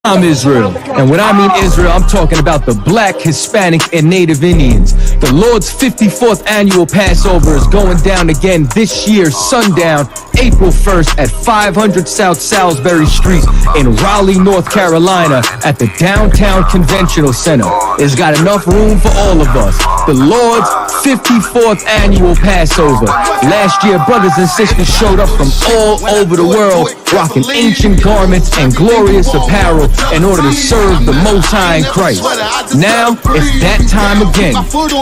I'm Israel, and when I mean Israel, I'm talking about the Black, Hispanic, and Native Indians. The Lord's 54th annual Passover is going down again this year, sundown, April 1st at 500 South Salisbury Street in Raleigh, North Carolina at the Downtown Conventional Center. It's got enough room for all of us. The Lord's 54th annual Passover. Last year, brothers and sisters showed up from all over the world, rocking ancient garments and glorious apparel in order to serve the Most High in Christ. Now, it's that time again.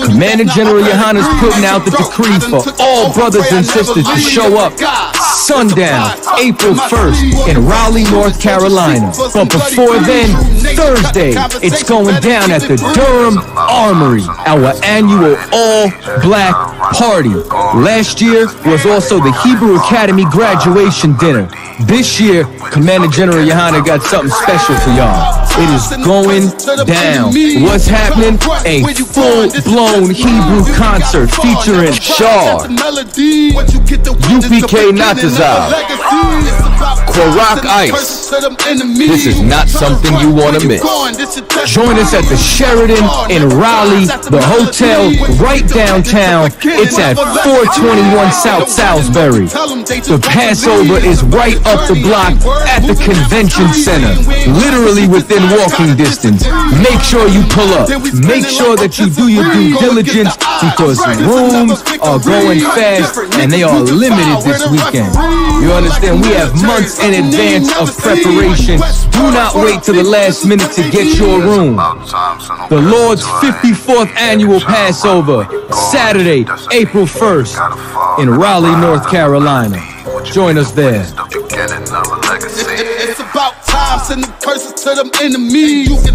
Commander General Yohana's putting out the decree for all brothers and sisters to show up sundown, April 1st in Raleigh, North Carolina. But before then, Thursday, it's going down at the Durham Armory, our annual all-black party. Last year was also the Hebrew Academy graduation dinner. This year, Commander General Yohana got something special for y'all. It is going down. What's happening? A full-blown Hebrew concert featuring Shar, UPK Natazal, Kwarak Ice. This is not something you want to miss. Join us at the Sheridan in Raleigh, the hotel right downtown. It's at 421 South Salisbury. The Passover is right up the block at the convention center, literally within walking distance. Make sure you pull up. Make sure that you do your due diligence because rooms are going fast and they are limited this weekend. You understand? We have months in advance of preparation. Do not wait till the last minute to get your room. The Lord's 54th annual Passover, Saturday, April 1st in Raleigh, North Carolina. Join us there. It's about time, send the curses to them enemies.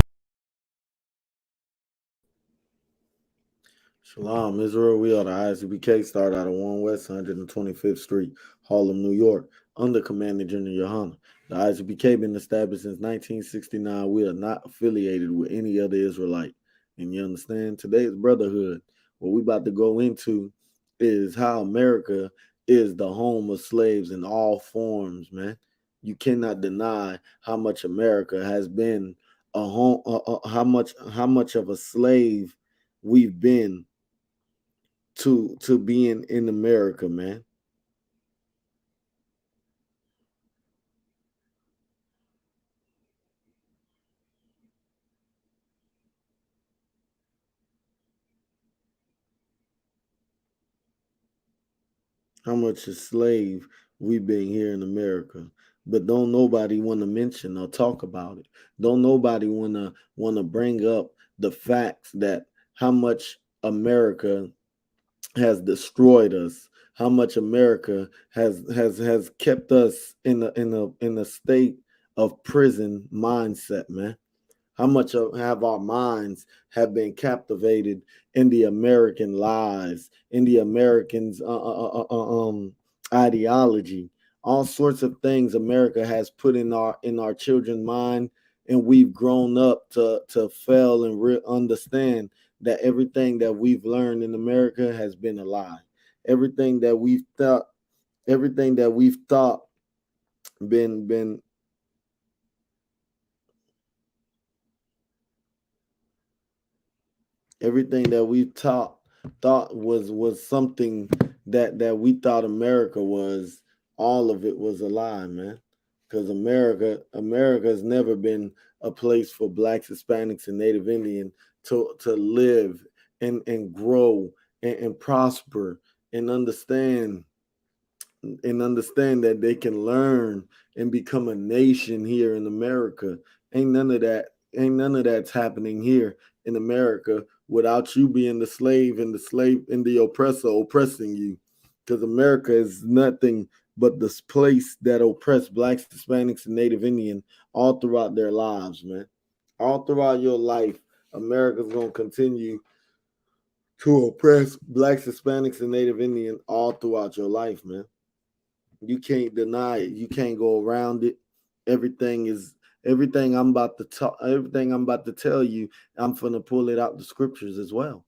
Shalom, Israel. We are the ISUBK, start out of 1 West 125th Street, Harlem, New York, under Commander General Yohana. The ISUBK been established since 1969. We are not affiliated with any other Israelite. And you understand? Today's brotherhood, what we about to go into is how America is the home of slaves in all forms, man. You cannot deny how much America has been a home, how much of a slave we've been to being in America, man. How much a slave we've been here in America. But don't nobody want to mention or talk about it. Don't nobody want to bring up the facts that how much America has destroyed us, how much America has kept us in a state of prison mindset, man. How much have our minds have been captivated in the American lies, in the Americans' ideology, all sorts of things America has put in our children's mind, and we've grown up to fail and understand that everything that we've learned in America has been a lie. Everything that we've thought been everything that we thought was something that we thought America was, all of it was a lie, man. Because America has never been a place for Blacks, Hispanics, and Native Indian to live and grow and prosper and understand that they can learn and become a nation here in America. Ain't none of that's happening here in America without you being the slave and the oppressor oppressing you. Because America is nothing but this place that oppressed Blacks, Hispanics, and Native Indian all throughout their lives, man. All throughout your life, America's going to continue to oppress Blacks, Hispanics, and Native Indian all throughout your life, man. You can't deny it. You can't go around it. Everything I'm about to tell you, I'm finna pull it out the scriptures as well.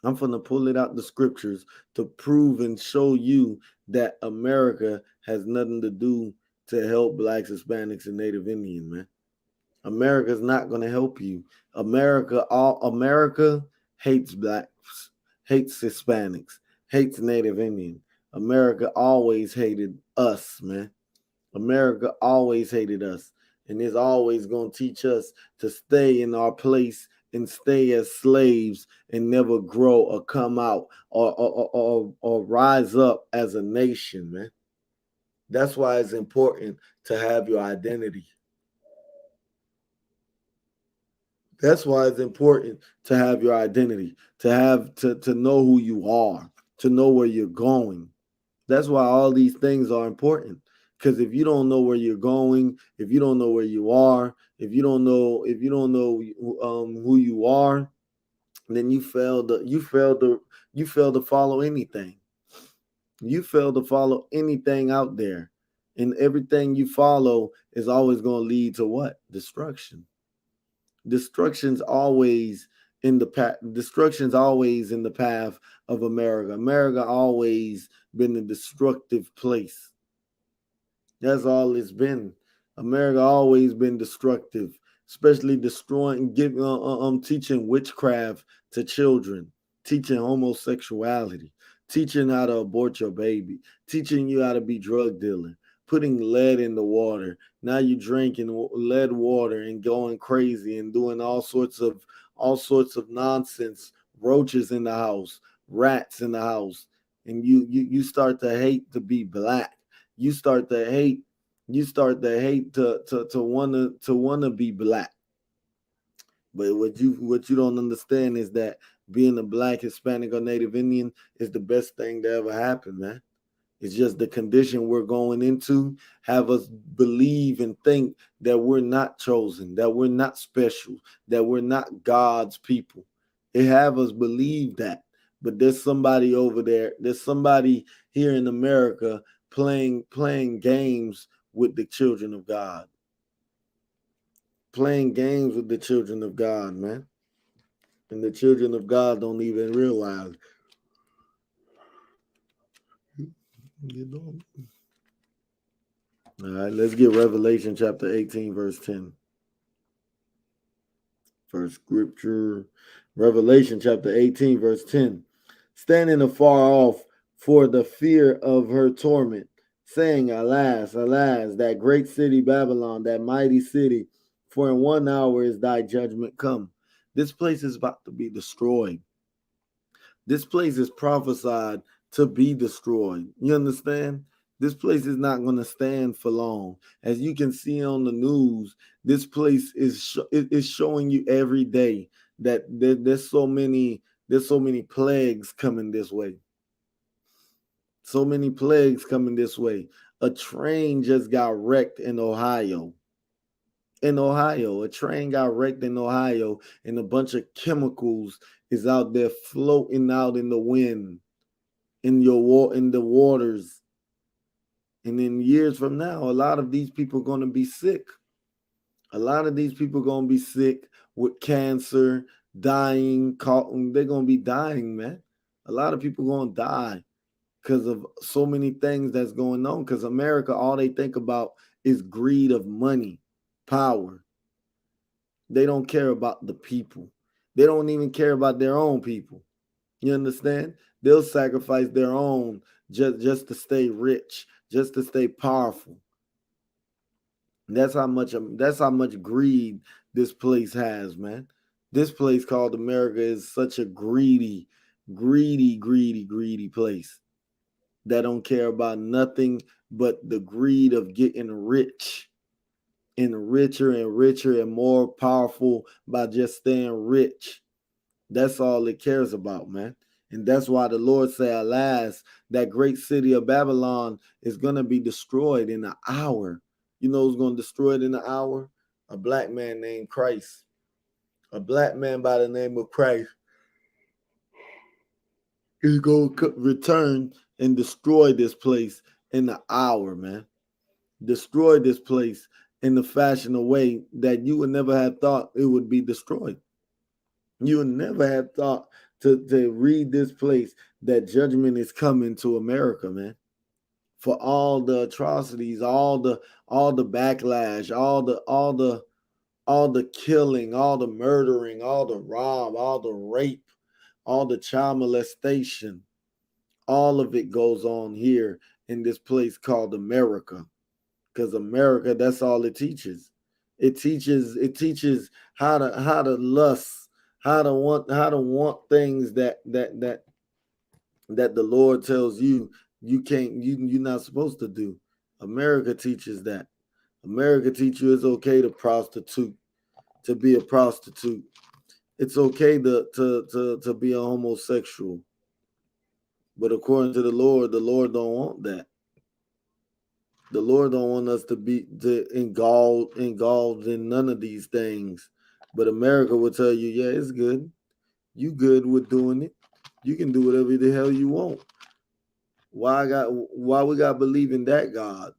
I'm finna pull it out the scriptures to prove and show you that America has nothing to do to help Blacks, Hispanics, and Native Indian, man. America's not going to help you. America hates blacks, hates Hispanics, hates Native Indian. America always hated us, man. America always hated us, and is always going to teach us to stay in our place and stay as slaves and never grow or come out or rise up as a nation, man. That's why it's important to have your identity. That's why it's important to have your identity, to know who you are, to know where you're going. That's why all these things are important. Because if you don't know where you're going, if you don't know where you are, if you don't know who you are, then you fail to follow anything. You fail to follow anything out there, and everything you follow is always going to lead to what? Destruction. Destruction's always in the path. Destruction's always in the path of America. America always been a destructive place. That's all it's been. America always been destructive, especially destroying, teaching witchcraft to children, teaching homosexuality, teaching how to abort your baby, teaching you how to be drug dealing, putting lead in the water. Now you're drinking lead water and going crazy and doing all sorts of nonsense. Roaches in the house, rats in the house, and you start to hate to be black. You start to hate. You start to hate to wanna be black. But what you don't understand is that being a black, Hispanic, or Native Indian is the best thing to ever happen, man. It's just the condition we're going into have us believe and think that we're not chosen, that we're not special, that we're not God's people. It have us believe that. But there's somebody over there, there's somebody here in America playing games with the children of God. Playing games with the children of God, man. And the children of God don't even realize. You know. All right, let's get Revelation chapter 18, verse 10. First scripture, Revelation chapter 18, verse 10. Standing afar off for the fear of her torment, saying, Alas, alas, that great city Babylon, that mighty city, for in 1 hour is thy judgment come. This place is about to be destroyed. This place is prophesied to be destroyed. You understand? This place is not going to stand for long. As you can see on the news, this place is showing you every day that there's so many plagues coming this way. So many plagues coming this way. A train just got wrecked in Ohio. A train got wrecked in Ohio, and a bunch of chemicals is out there floating out in the wind, in the waters. And in years from now, a lot of these people are going to be sick. A lot of these people are going to be sick with cancer, dying, they're going to be dying, man. A lot of people are going to die because of so many things that's going on. Because America, all they think about is greed of money, power. They don't care about the people. They don't even care about their own people. You understand? They'll sacrifice their own just to stay rich, just to stay powerful. And that's how much greed this place has, man. This place called America is such a greedy place that don't care about nothing but the greed of getting rich and richer and more powerful by just staying rich. That's all it cares about, man. And that's why the Lord said, alas, that great city of Babylon is going to be destroyed in an hour. You know who's going to destroy it in an hour? A black man named Christ. A black man by the name of Christ is going to return and destroy this place in an hour, man. Destroy this place in the fashion of way that you would never have thought it would be destroyed. You would never have thought to read this place that judgment is coming to America, man. For all the atrocities, all the backlash, all the all the killing, all the murdering, all the rob, all the rape, all the child molestation, all of it goes on here in this place called America. Because America, that's all it teaches. It teaches how to lust, how to want things that the Lord tells you can't, you're not supposed to do. America teaches that. America teaches you it's okay to prostitute, to be a prostitute. It's okay to be a homosexual. But according to the Lord don't want that. The Lord don't want us to be engulfed in none of these things. But America will tell you, yeah, it's good. You good with doing it. You can do whatever the hell you want. Why we got to believe in that God?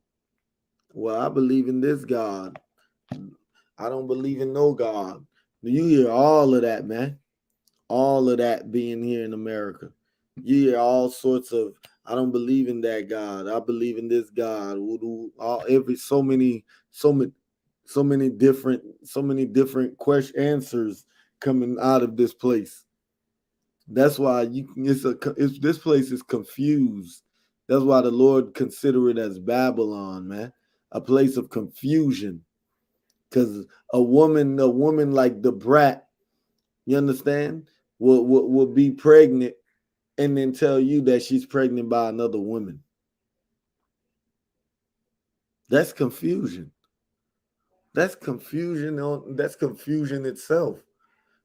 Well, I believe in this God. I don't believe in no God. You hear all of that, man. All of that being here in America. You hear all sorts of, I don't believe in that God. I believe in this God. So many different answers coming out of this place. That's why this place is confused. That's why the Lord consider it as Babylon, man, a place of confusion. Because a woman like the brat, you understand, will be pregnant and then tell you that she's pregnant by another woman. That's confusion. That's confusion itself.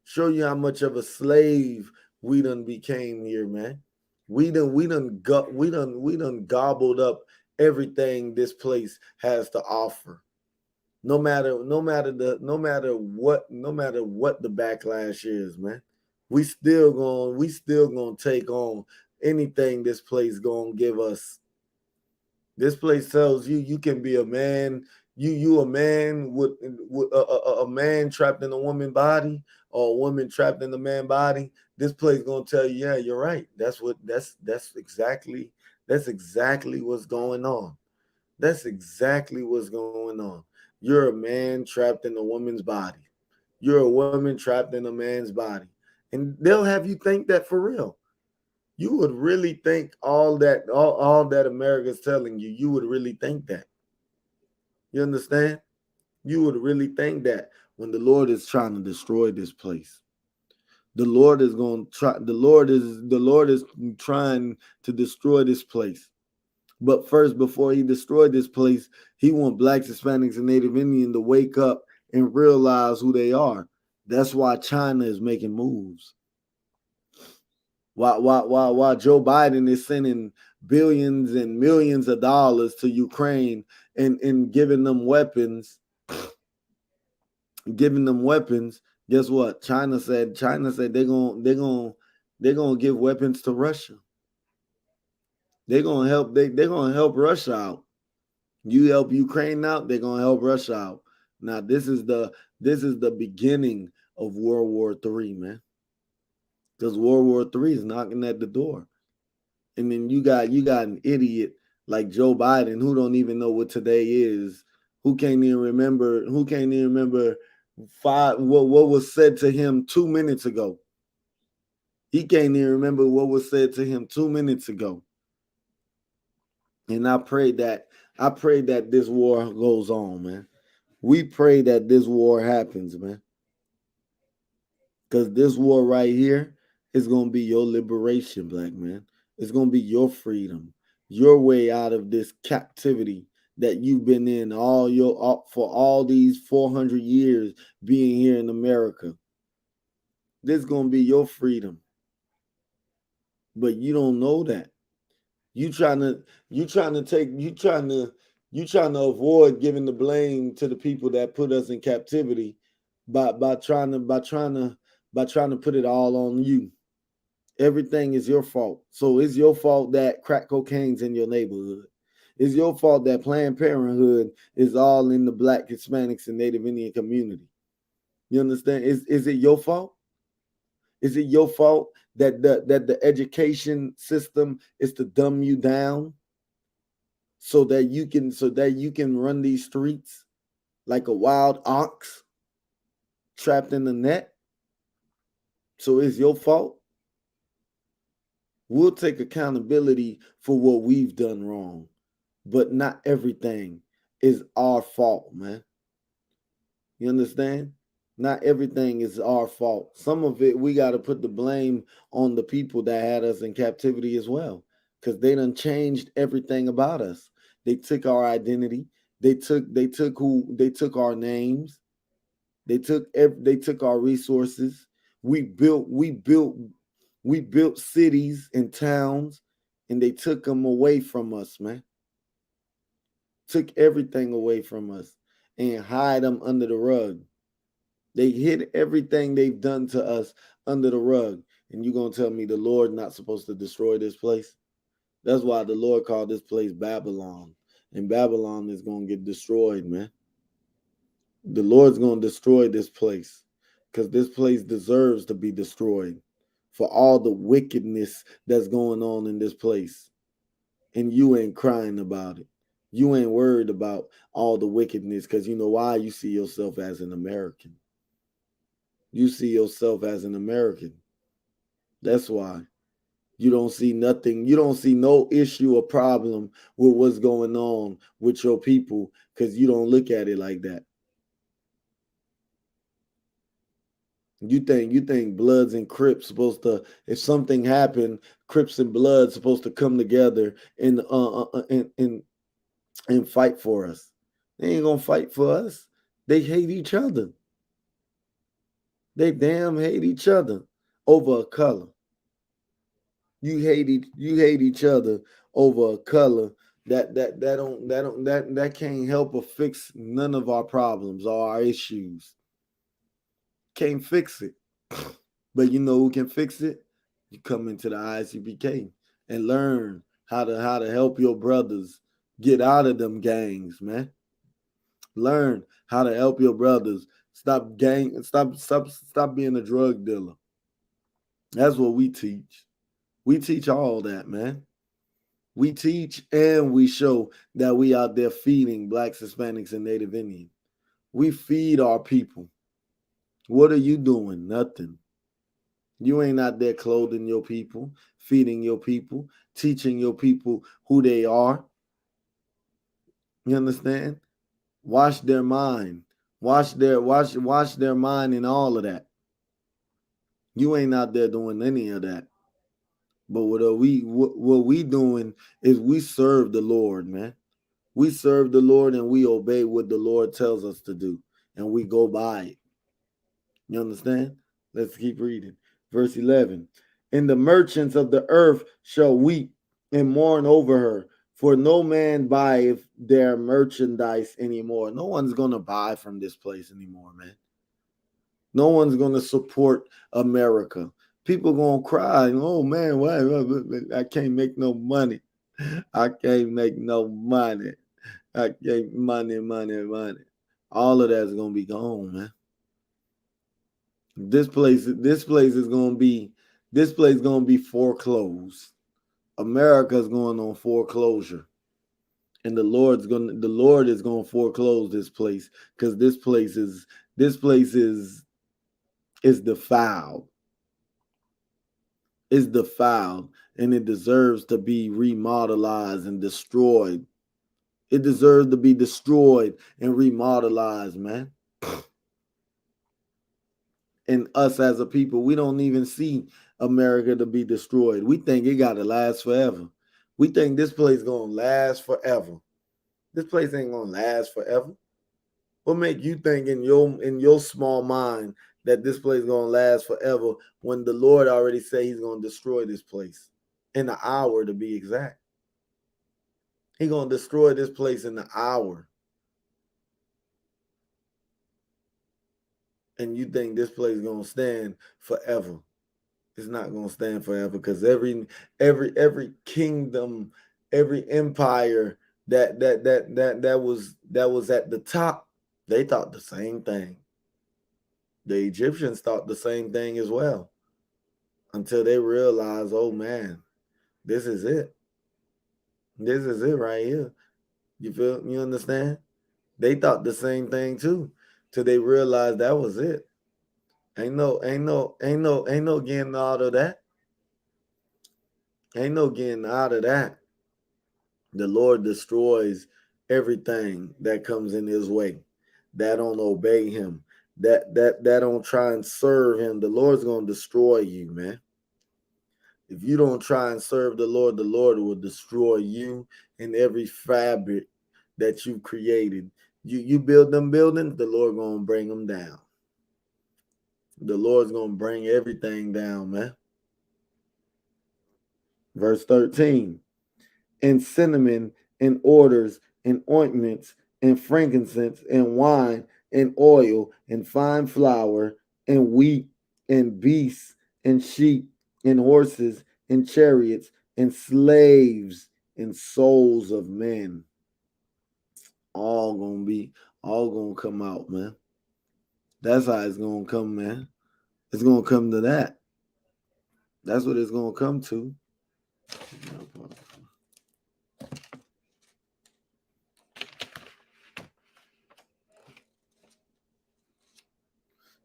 Show you how much of a slave we done became here, man. We done gobbled up everything this place has to offer. No matter what the backlash is, man. We still gonna take on anything this place gonna give us. This place tells you can be a man. You a man with a man trapped in a woman body, or a woman trapped in a man body. This place gonna tell you, yeah, you're right. That's exactly what's going on. That's exactly what's going on. You're a man trapped in a woman's body. You're a woman trapped in a man's body. And they'll have you think that for real. You would really think all that America's telling you, you would really think that. You understand? You would really think that when the Lord is trying to destroy this place. The Lord is trying to destroy this place. But first, before he destroyed this place, he wants Blacks, Hispanics, and Native Indians to wake up and realize who they are. That's why China is making moves. While Joe Biden is sending billions and millions of dollars to Ukraine and giving them weapons, guess what? China said they're gonna give weapons to Russia. They're gonna help Russia out. You help Ukraine out, they're gonna help Russia out. Now this is the beginning of World War III, man. Because World War III is knocking at the door. And then you got an idiot like Joe Biden who don't even know what today is, who can't even remember what was said to him 2 minutes ago. He can't even remember what was said to him 2 minutes ago. And I pray that this war goes on, man. We pray that this war happens, man. Because this war right here is going to be your liberation, black man. It's going to be your freedom, your way out of this captivity that you've been in for all these 400 years being here in America. This is going to be your freedom. But you don't know that. You trying to avoid giving the blame to the people that put us in captivity by trying to put it all on you. Everything is your fault. So it's your fault that crack cocaine's in your neighborhood. It's your fault that Planned Parenthood is all in the Black, Hispanics, and Native Indian community. You understand? Is it your fault? Is it your fault that the education system is to dumb you down so that you can run these streets like a wild ox? trapped in the net. So it's your fault. We'll take accountability for what we've done wrong, but not everything is our fault, man. You understand? Not everything is our fault. Some of it, we got to put the blame on the people that had us in captivity as well, because they done changed everything about us. They took our identity. They took our names. They took our resources. We built cities and towns, and they took them away from us, man. Took everything away from us and hide them under the rug. They hid everything they've done to us under the rug. And you're going to tell me the Lord not supposed to destroy this place? That's why the Lord called this place Babylon. And Babylon is going to get destroyed, man. The Lord's going to destroy this place because this place deserves to be destroyed for all the wickedness that's going on in this place. And you ain't crying about it. You ain't worried about all the wickedness because you know why? You see yourself as an American. You see yourself as an American. That's why. You don't see nothing. You don't see no issue or problem with what's going on with your people because you don't look at it like that. You think Bloods and Crips supposed to, if something happened, Crips and Bloods supposed to come together and fight for us. They ain't gonna fight for us. They hate each other. They damn hate each other over a color. You hate each other over a color that can't help or fix none of our problems or our issues. Can't fix it. But you know who can fix it? You come into the ICBK and learn how to help your brothers get out of them gangs, man. Learn how to help your brothers stop being a drug dealer. That's what we teach. We teach all that, man. We teach and we show that we out there feeding Blacks, Hispanics, and Native Indians. We feed our people. What are you doing? Nothing. You ain't out there clothing your people, feeding your people, teaching your people who they are. You understand? Wash their mind. Wash their mind and all of that. You ain't out there doing any of that. But what we doing is we serve the Lord, man. We serve the Lord and we obey what the Lord tells us to do. And we go by it. You understand? Let's keep reading. Verse 11. And the merchants of the earth shall weep and mourn over her, for no man buyeth their merchandise anymore. No one's going to buy from this place anymore, man. No one's going to support America. People going to cry, oh man, why? I can't make no money. I can't make no money. I can't money. All of that's going to be gone, man. This place is going to be foreclosed. America's going on foreclosure. And the Lord is going to foreclose this place because this place is defiled. It's defiled and it deserves to be remodelized and destroyed. It deserves to be destroyed and remodelized, man. And us as a people, we don't even see America to be destroyed. We think it got to last forever. We think this place going to last forever. This place ain't going to last forever. What make you think in your small mind that this place is going to last forever when the Lord already said he's going to destroy this place in an hour, to be exact? He's going to destroy this place in an hour. And you think this place is going to stand forever. It's not going to stand forever because every kingdom, every empire that was at the top, they thought the same thing. The Egyptians thought the same thing as well until they realized, oh man, this is it. This is it right here. You understand? They thought the same thing too till they realized that was it. Ain't no getting out of that. Ain't no getting out of that. The Lord destroys everything that comes in his way, that don't obey him, that don't try and serve him. The Lord's gonna destroy you, man. If you don't try and serve the Lord will destroy you and every fabric that you created. You build them buildings, the Lord gonna bring them down. The Lord's gonna bring everything down, man. Verse 13. And cinnamon and odors and ointments and frankincense and wine and oil and fine flour and wheat and beasts and sheep and horses and chariots and slaves and souls of men. All gonna come out, man. That's how it's gonna come, man. It's gonna come to that. That's what it's gonna come to.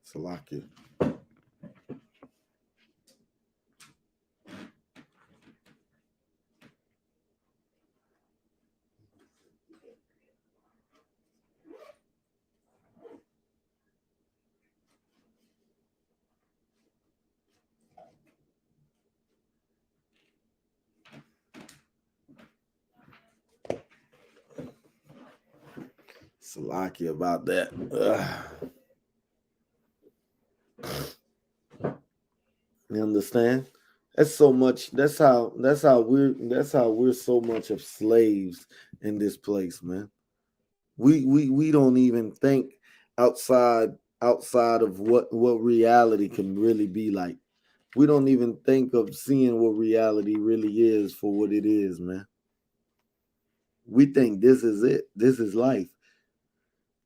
Salakia. Salakia about that. You understand? That's so much. That's how we're so much of slaves in this place, man. We don't even think outside of what reality can really be like. We don't even think of seeing what reality really is for what it is, man. We think this is it. This is life.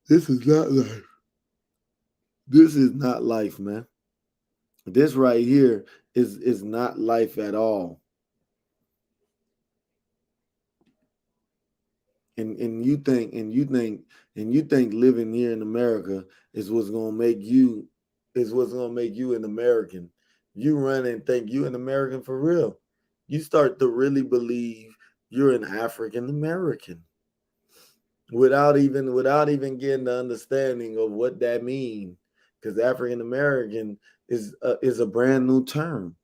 This is not life. This is not life, man. This right here is not life at all. And you think living here in America is what's gonna make you an American. You run and think you an American for real. You start to really believe you're an African American without even getting the understanding of what that means. Because African American is a brand new term.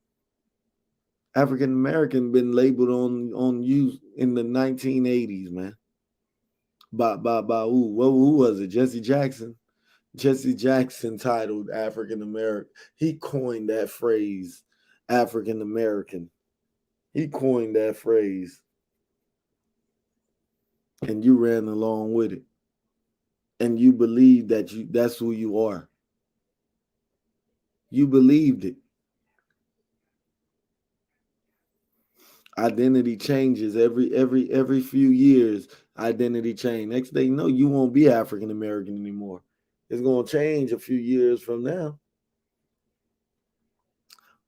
African American been labeled on you in the 1980s, man. By who was it? Jesse Jackson. Jesse Jackson titled African American. He coined that phrase, African American. He coined that phrase. And you ran along with it. And you believe that's who you are. You believed it. Identity changes every few years. Identity change. Next thing you know, you won't be African American anymore. It's gonna change a few years from now.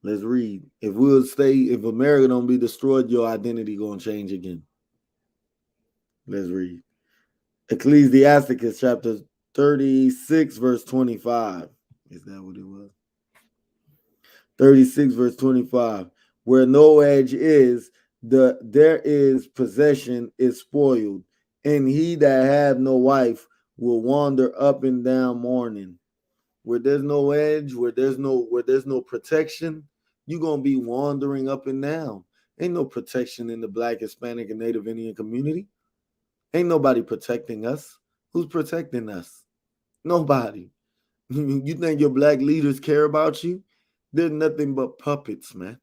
Let's read. If America don't be destroyed, your identity gonna change again. Let's read. Ecclesiasticus chapter 36, verse 25. Is that what it was? 36, verse 25. Where no edge is, there is possession is spoiled, and he that have no wife will wander up and down mourning. Where there's no edge, where there's no protection, you're gonna be wandering up and down. Ain't no protection in the Black, Hispanic, and Native Indian community. Ain't nobody protecting us. Who's protecting us? Nobody. You think your Black leaders care about you? They're nothing but puppets, man.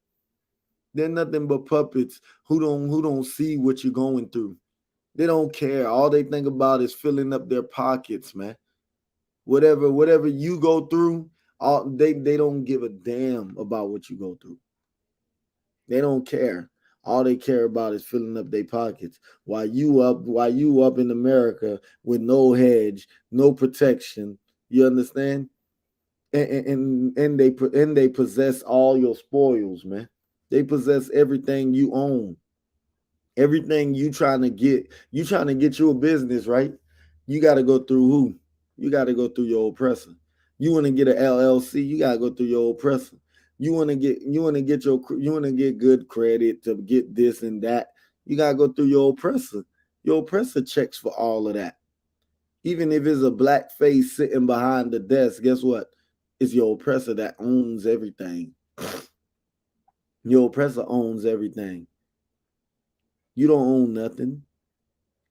They're nothing but puppets who don't see what you're going through. They don't care. All they think about is filling up their pockets, man. Whatever you go through, they don't give a damn about what you go through. They don't care. All they care about is filling up their pockets. While you up in America with no hedge, no protection. You understand? And they possess all your spoils, man. They possess everything you own. Everything you trying to get you a business, right? You got to go through who? You got to go through your oppressor. You want to get an LLC, you gotta go through your oppressor. You want to get good credit to get this and that. You gotta go through your oppressor. Your oppressor checks for all of that. Even if it's a black face sitting behind the desk, guess what? It's your oppressor that owns everything. Your oppressor owns everything. You don't own nothing.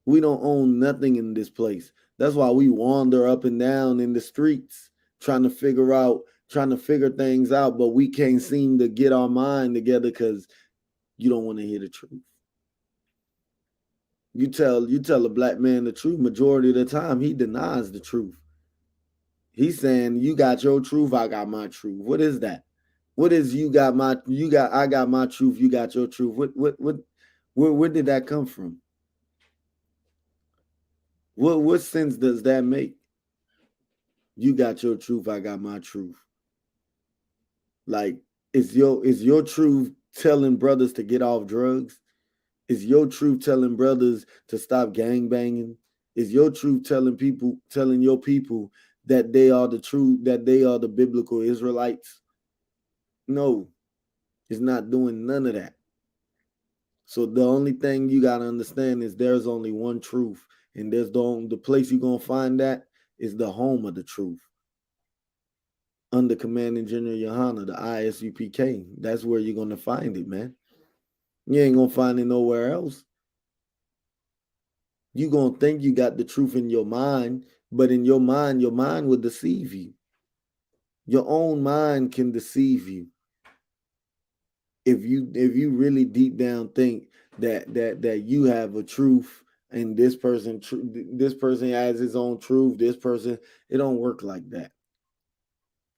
We don't own nothing in this place. That's why we wander up and down in the streets trying to figure things out, but we can't seem to get our mind together because you don't want to hear the truth. You tell a black man the truth, majority of the time he denies the truth. He's saying, you got your truth, I got my truth. What is that? What is I got my truth, you got your truth? Where did that come from? What sense does that make? You got your truth, I got my truth. Like, is your truth telling brothers to get off drugs? Is your truth telling brothers to stop gang banging? Is your truth telling your people that they are the truth, that they are the biblical Israelites? No, it's not doing none of that. So the only thing you got to understand is there's only one truth, and there's the place you're going to find that is the home of the truth. Under Commanding General Yohana, the ISUPK. That's where you're going to find it, man. You ain't going to find it nowhere else. You're going to think you got the truth in your mind, but in your mind will deceive you. Your own mind can deceive you. If you really deep down think that you have a truth and this person has his own truth, it don't work like that.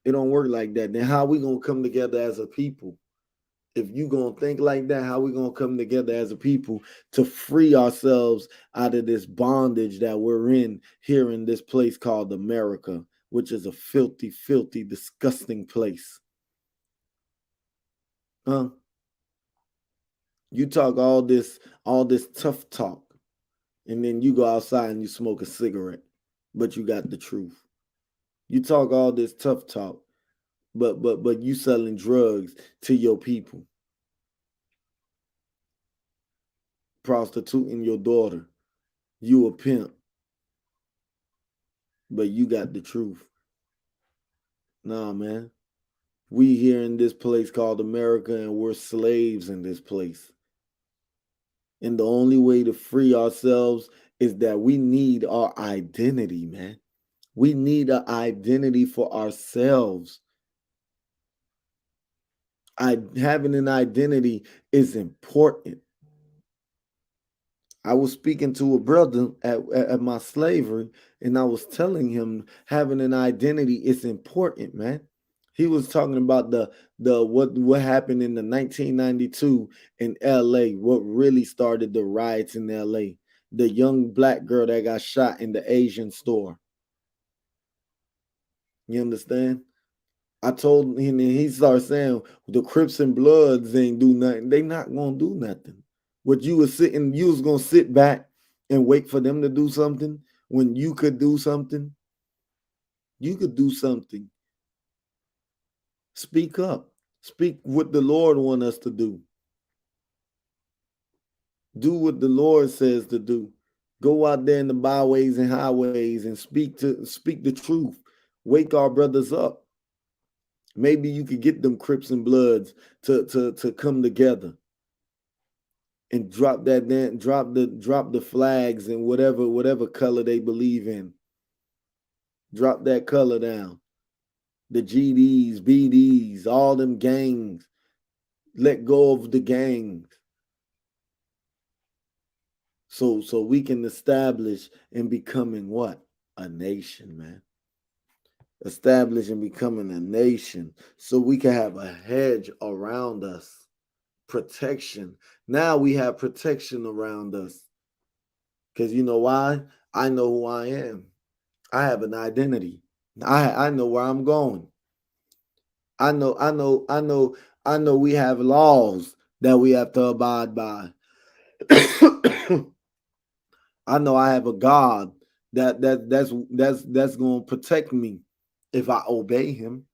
It don't work like that. Then how we gonna come together as a people? If you gonna think like that, how we gonna come together as a people to free ourselves out of this bondage that we're in here in this place called America, which is a filthy, filthy, disgusting place? Huh? You talk all this tough talk, and then you go outside and you smoke a cigarette, but you got the truth. You talk all this tough talk, but you selling drugs to your people, prostituting your daughter. You a pimp, but you got the truth. Nah, man. We here in this place called America, and we're slaves in this place. And the only way to free ourselves is that we need our identity, man. We need an identity for ourselves. Having an identity is important. I was speaking to a brother at my slavery, and I was telling him having an identity is important, man. He was talking about the what happened in the 1992 in LA, what really started the riots in LA. The young black girl that got shot in the Asian store. You understand? I told him, and he started saying the Crips and Bloods ain't do nothing. They not gonna do nothing. What you was gonna sit back and wait for them to do something when you could do something? You could do something. Speak up. Speak what the Lord want us to do. Do what the Lord says to do. Go out there in the byways and highways and speak the truth. Wake our brothers up. Maybe you could get them Crips and Bloods to come together and drop the flags and whatever color they believe in. Drop that color down. The GDs, BDs, all them gangs. Let go of the gangs. So we can establish and becoming what? A nation, man. Establish and becoming a nation so we can have a hedge around us. Protection. Now we have protection around us. Because you know why? I know who I am. I have an identity. I know where I'm going. I know we have laws that we have to abide by. I know I have a God that's going to protect me if I obey him.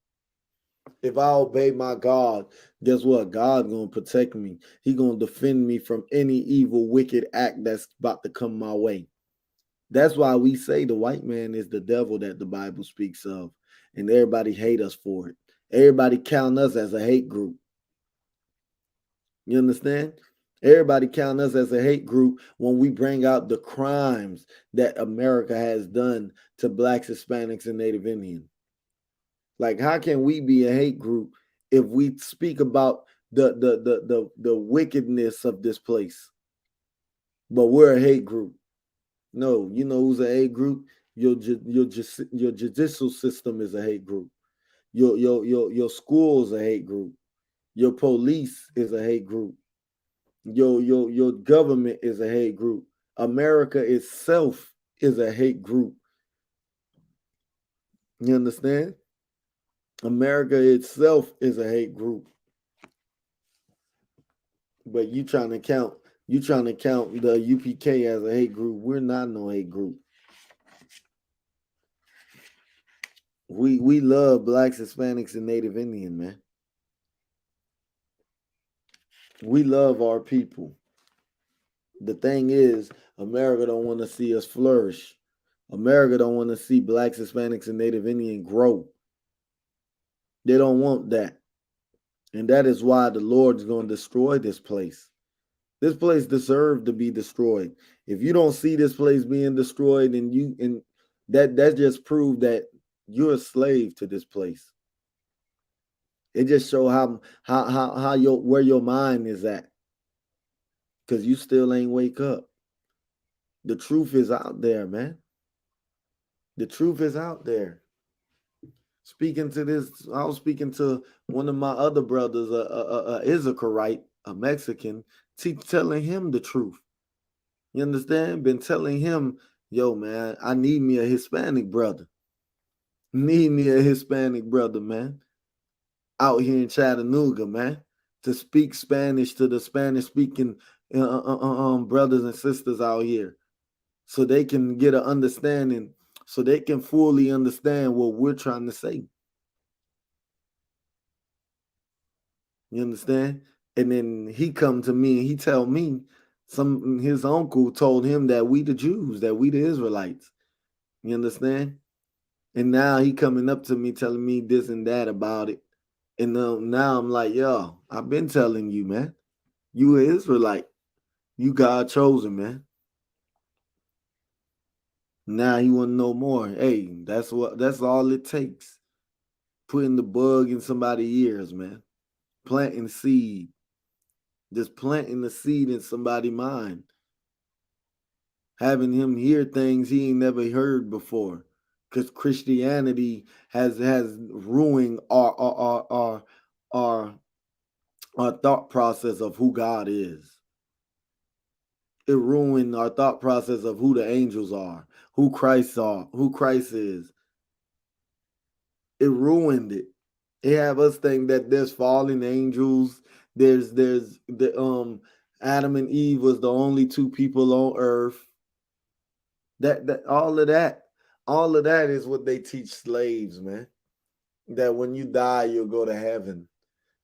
If I obey my God, guess what? God's going to protect me. He's going to defend me from any evil, wicked act that's about to come my way. That's why we say the white man is the devil that the Bible speaks of. And everybody hate us for it. Everybody count us as a hate group. You understand? Everybody count us as a hate group when we bring out the crimes that America has done to blacks, Hispanics, and Native Indians. Like, how can we be a hate group if we speak about the wickedness of this place? But we're a hate group. No, you know who's a hate group? Your judicial system is a hate group. Your school's a hate group. Your police is a hate group. Your government is a hate group. America itself is a hate group. You understand? America itself is a hate group. But you trying to count the UPK as a hate group. We're not no hate group. We love blacks, Hispanics, and Native Indian, man. We love our people. The thing is, America don't want to see us flourish. America don't want to see blacks, Hispanics, and Native Indian grow. They don't want that. And that is why the Lord's going to destroy this place. This place deserves to be destroyed. If you don't see this place being destroyed, and that just proved that you're a slave to this place. It just shows how where your mind is at. Because you still ain't wake up. The truth is out there, man. The truth is out there. Speaking to this, I was speaking to one of my other brothers, a Issacharite, a Mexican, telling him the truth. You understand? Been telling him, yo, man, I need me a Hispanic brother. Need me a Hispanic brother, man. Out here in Chattanooga, man, to speak Spanish to the Spanish-speaking brothers and sisters out here, so they can get an understanding, so they can fully understand what we're trying to say. You understand? And then he come to me and he tell me his uncle told him that we the Jews, that we the Israelites. You understand? And now he coming up to me telling me this and that about it. And now I'm like, yo, I've been telling you, man. You an Israelite. You God chosen, man. Now he want to know more. Hey, that's all it takes. Putting the bug in somebody's ears, man. Planting seed. Just planting the seed in somebody's mind. Having him hear things he ain't never heard before. Because Christianity has ruined our thought process of who God is. It ruined our thought process of who the angels are, who Christ is. It ruined it. It have us think that there's fallen angels. There's the Adam and Eve was the only two people on earth. That all of that is what they teach slaves, man. That when you die, you'll go to heaven.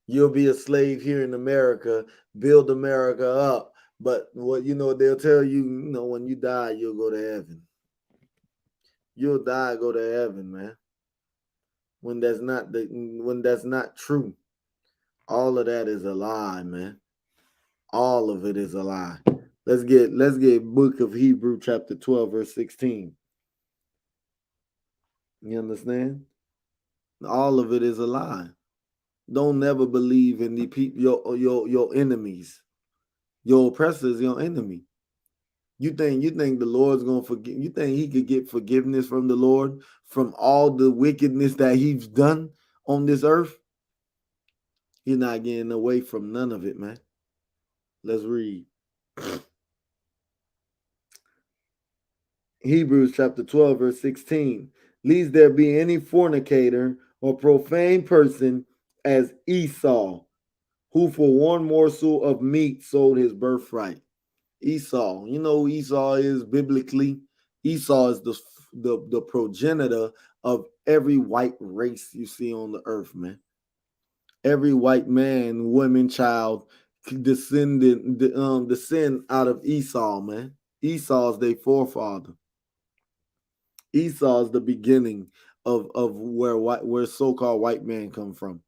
You'll be a slave here in America, build America up. But they'll tell you, when you die, you'll go to heaven. You'll die, go to heaven, man. When that's not true. All of that is a lie, man. All of it is a lie. Let's get Book of Hebrews chapter 12, verse 16. You understand? All of it is a lie. Don't never believe in the people, your enemies. Your oppressor is your enemy. You think the Lord's gonna forgive? You think he could get forgiveness from the Lord from all the wickedness that he's done on this earth? He's not getting away from none of it, man. Let's read. Hebrews chapter 12, verse 16. Lest there be any fornicator or profane person as Esau, who for one morsel of meat sold his birthright. Esau, you know who Esau is biblically? Esau is the progenitor of every white race you see on the earth, man. Every white man, woman, child descend out of Esau, man. Esau's their forefather. Esau's the beginning of where so-called white man come from.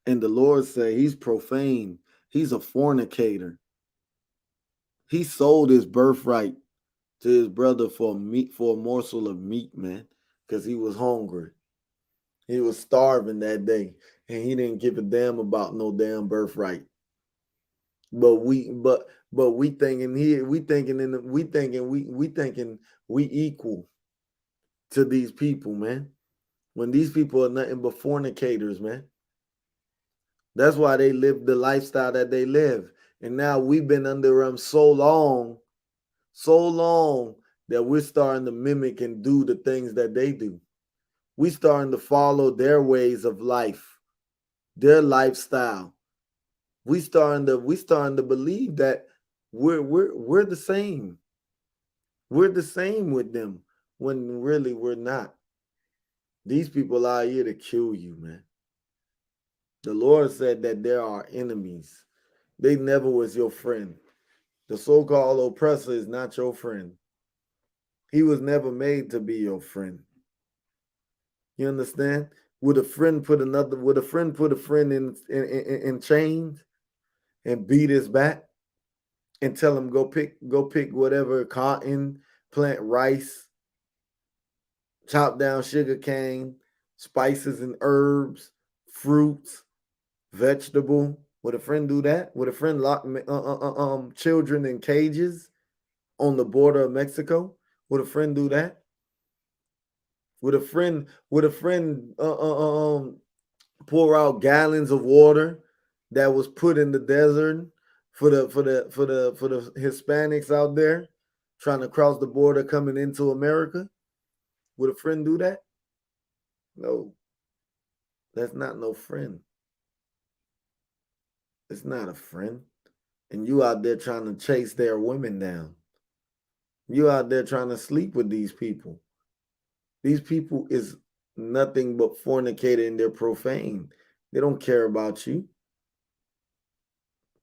And the Lord said he's profane. He's a fornicator. He sold his birthright to his brother for a morsel of meat, man, because he was hungry. He was starving that day, and he didn't give a damn about no damn birthright. But we thinking we equal to these people, man. When these people are nothing but fornicators, man. That's why they live the lifestyle that they live. And now we've been under them so long that we're starting to mimic and do the things that they do. We starting to follow their ways of life, their lifestyle. We starting to believe that we're the same. We're the same with them when really we're not. These people are here to kill you, man. The Lord said that there are enemies. They never was your friend. The so-called oppressor is not your friend. He was never made to be your friend. You understand? Would a friend put a friend in chains and beat his back and tell him go pick whatever cotton, plant rice, chop down sugar cane, spices and herbs, fruits, vegetable? Would a friend do that? Would a friend lock children in cages on the border of Mexico? Would a friend do that? Would a friend pour out gallons of water that was put in the desert for the Hispanics out there trying to cross the border coming into America? Would a friend do that? No. That's not no friend. It's not a friend. And you out there trying to chase their women down. You out there trying to sleep with these people. These people is nothing but fornicator and they're profane. They don't care about you.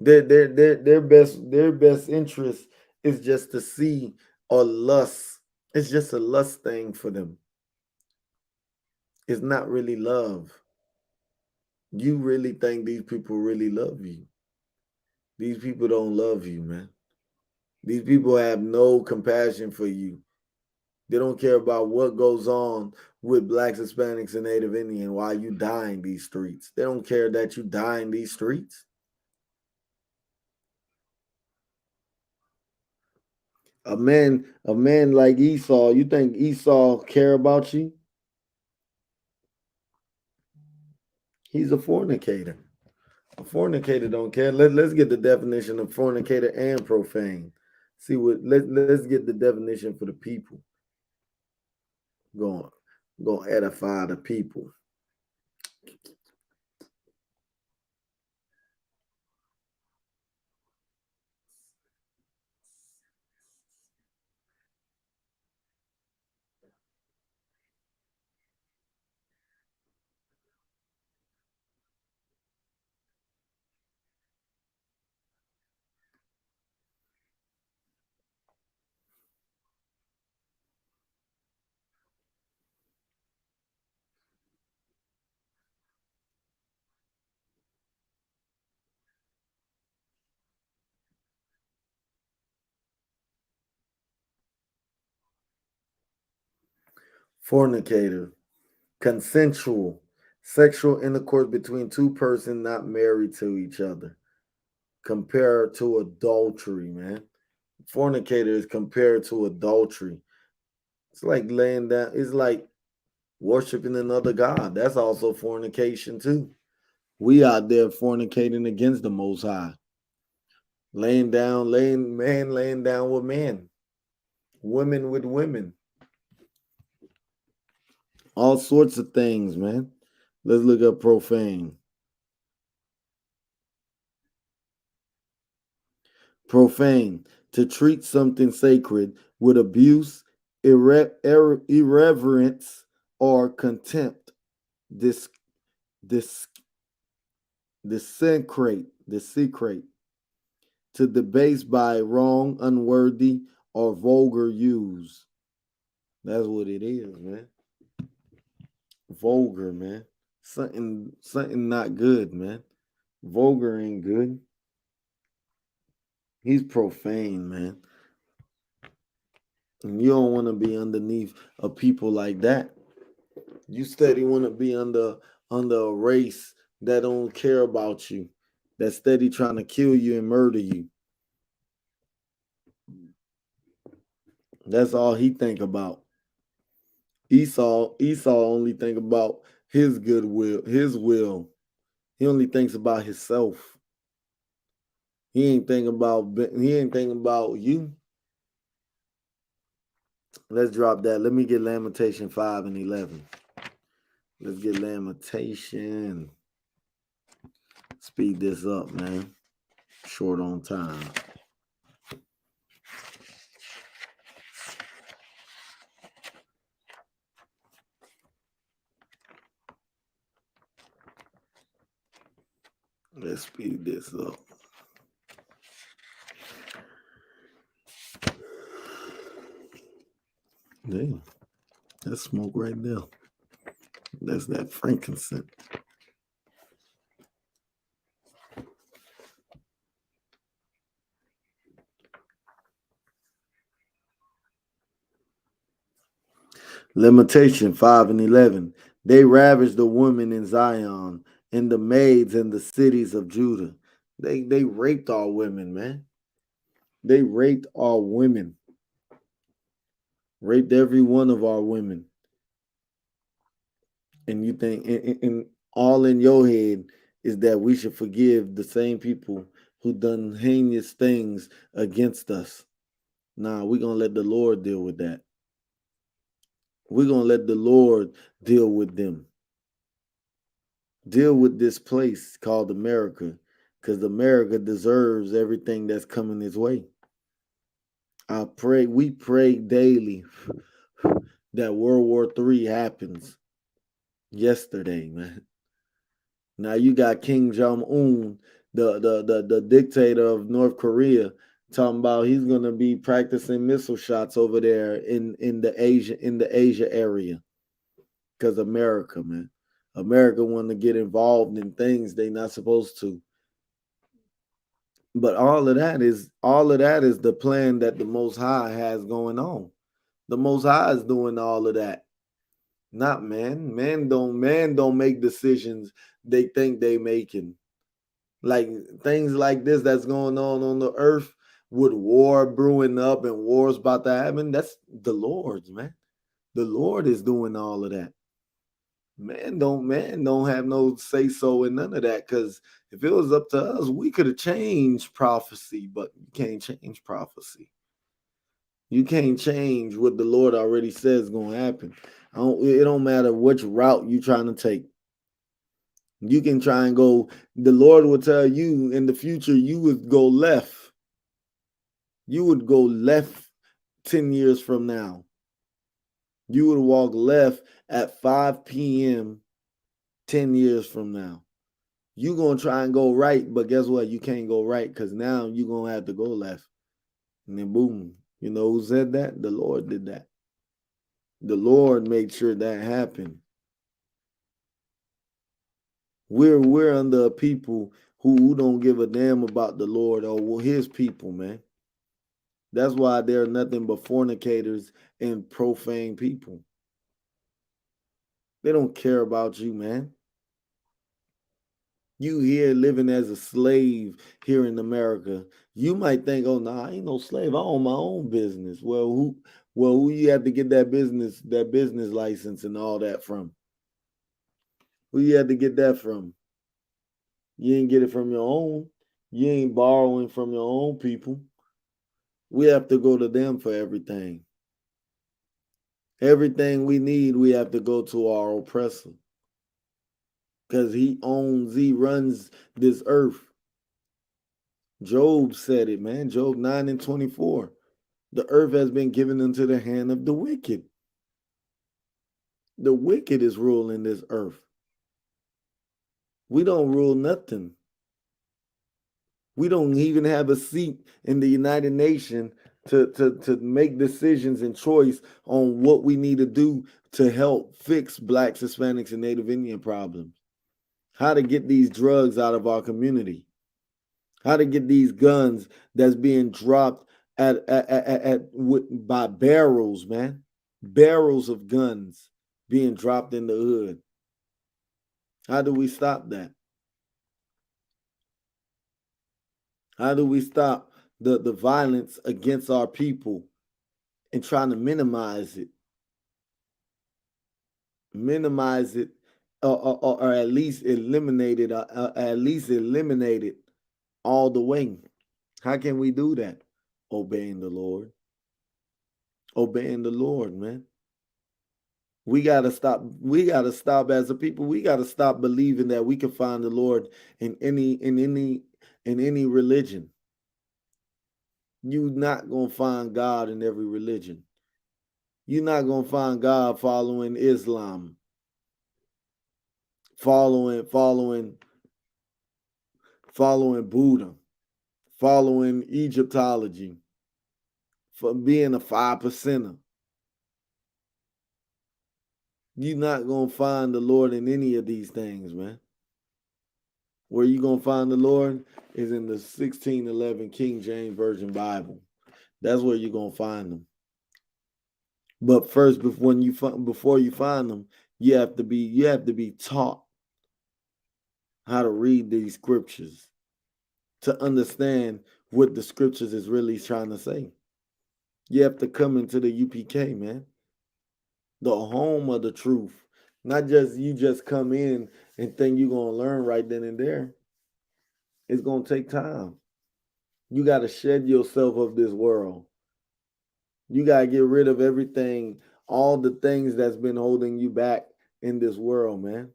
Their best interest is just to see or lust. It's just a lust thing for them. It's not really love. You really think these people really love you? These people don't love you, man. These people have no compassion for you. They don't care about what goes on with blacks, Hispanics, and Native Indian while you die in these streets. They don't care that you die in these streets. A man like Esau, you think Esau care about you? He's a fornicator. A fornicator don't care. Let's get the definition of fornicator and profane. See what let's get the definition for the people. Going edify the people. Fornicator, consensual, sexual intercourse between two persons not married to each other. Compared to adultery, man. Fornicator is compared to adultery. It's like laying down, it's like worshiping another God. That's also fornication too. We out there fornicating against the Most High. Laying down with men. Women with women. All sorts of things, man. Let's look up profane. Profane, to treat something sacred with abuse, irreverence, or contempt, this desecrate, to debase by wrong, unworthy, or vulgar use. That's what it is, man. Vulgar, man. Something not good, man. Vulgar ain't good. He's profane, man. And you don't want to be underneath a people like that. You steady want to be under a race that don't care about you, that's steady trying to kill you and murder you. That's all he think about. Esau only think about his goodwill, his will. He only thinks about himself. He ain't thinking about you. Let's drop that. Let me get Lamentation 5 and 11. Let's get Lamentation. Speed this up, man. Short on time. Let's speed this up. Damn, that's smoke right there. That's that frankincense. Lamentation 5 and 11. They ravaged the women in Zion and the maids in the cities of Judah. They raped our women, man. They raped our women. Raped every one of our women. And you think, and all in your head is that we should forgive the same people who done heinous things against us. Nah, we're going to let the Lord deal with that. We're going to let the Lord deal with them. Deal with this place called America, because America deserves everything that's coming its way. We pray daily that World War III happens yesterday, man. Now you got Kim Jong-un, the dictator of North Korea, talking about he's gonna be practicing missile shots over there in the Asia area. Because America, man. America want to get involved in things they not supposed to. But all of that is the plan that the Most High has going on. The Most High is doing all of that. Not man. Man don't make decisions they think they making. Like things like this that's going on the earth, with war brewing up and wars about to happen. That's the Lord's, man. The Lord is doing all of that. Man don't have no say so in none of that, because if it was up to us, we could have changed prophecy, but you can't change prophecy. You can't change what the Lord already says is going to happen. It don't matter which route you're trying to take. You can try and go, the Lord will tell you in the future you would go left. You would go left 10 years from now. You would walk left at 5 p.m. 10 years from now. You're going to try and go right, but guess what? You can't go right, because now you're going to have to go left. And then boom. You know who said that? The Lord did that. The Lord made sure that happened. We're under a people who don't give a damn about the Lord or his people, man. That's why they're nothing but fornicators and profane people. They don't care about you, man. You here living as a slave here in America. You might think, oh, nah, I ain't no slave. I own my own business. Well, who you have to get that business license and all that from? Who you had to get that from? You ain't get it from your own. You ain't borrowing from your own people. We have to go to them for everything. Everything we need, we have to go to our oppressor. Because he runs this earth. Job said it, man. Job 9 and 24. The earth has been given into the hand of the wicked. The wicked is ruling this earth. We don't rule nothing. We don't even have a seat in the United Nations to make decisions and choice on what we need to do to help fix Blacks, Hispanics, and Native Indian problems. How to get these drugs out of our community. How to get these guns that's being dropped by barrels, man. Barrels of guns being dropped in the hood. How do we stop that? How do we stop the violence against our people and trying to minimize it? Minimize it, or at least eliminate it, all the way. How can we do that? Obeying the Lord. Obeying the Lord, man. We gotta stop. We gotta stop as a people. We gotta stop believing that we can find the Lord in any religion. You're not gonna find God in every religion. You're not gonna find God following Islam, following Buddha, following Egyptology, for being a 5%er. You're not gonna find the Lord in any of these things, man. Where you gonna find the Lord is in the 1611 King James Version Bible. That's where you're gonna find them. But first, before you find them, you have to be taught how to read these scriptures to understand what the scriptures is really trying to say. You have to come into the UPK, man, the home of the truth. Not just you just come in and think you're gonna learn right then and there. It's gonna take time. You got to shed yourself of this world. You got to get rid of everything, all the things that's been holding you back in this world, man.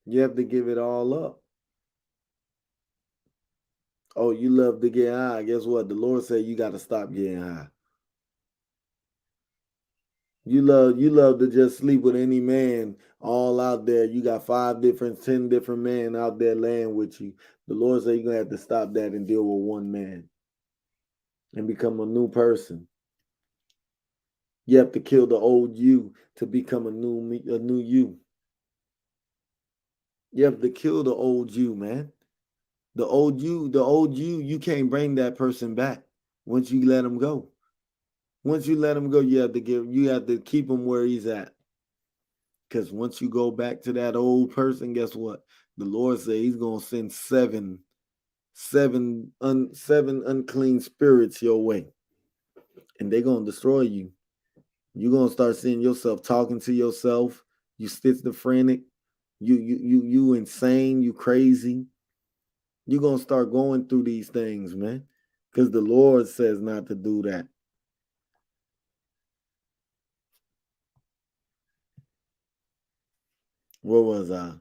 You have to give it all up. Oh, you love to get high. Guess what? The Lord said you got to stop getting high. You love to just sleep with any man all out there. You got 10 different men out there laying with you. The Lord said you're going to have to stop that and deal with one man and become a new person. You have to kill the old you to become a new you. You have to kill the old you, man. The old you, you can't bring that person back once you let him go. Once you let him go, you have to keep him where he's at. Because once you go back to that old person, guess what? The Lord said he's going to send seven unclean spirits your way. And they're going to destroy you. You're going to start seeing yourself talking to yourself. You schizophrenic. You insane. You crazy. You're going to start going through these things, man. Because the Lord says not to do that. Where was I?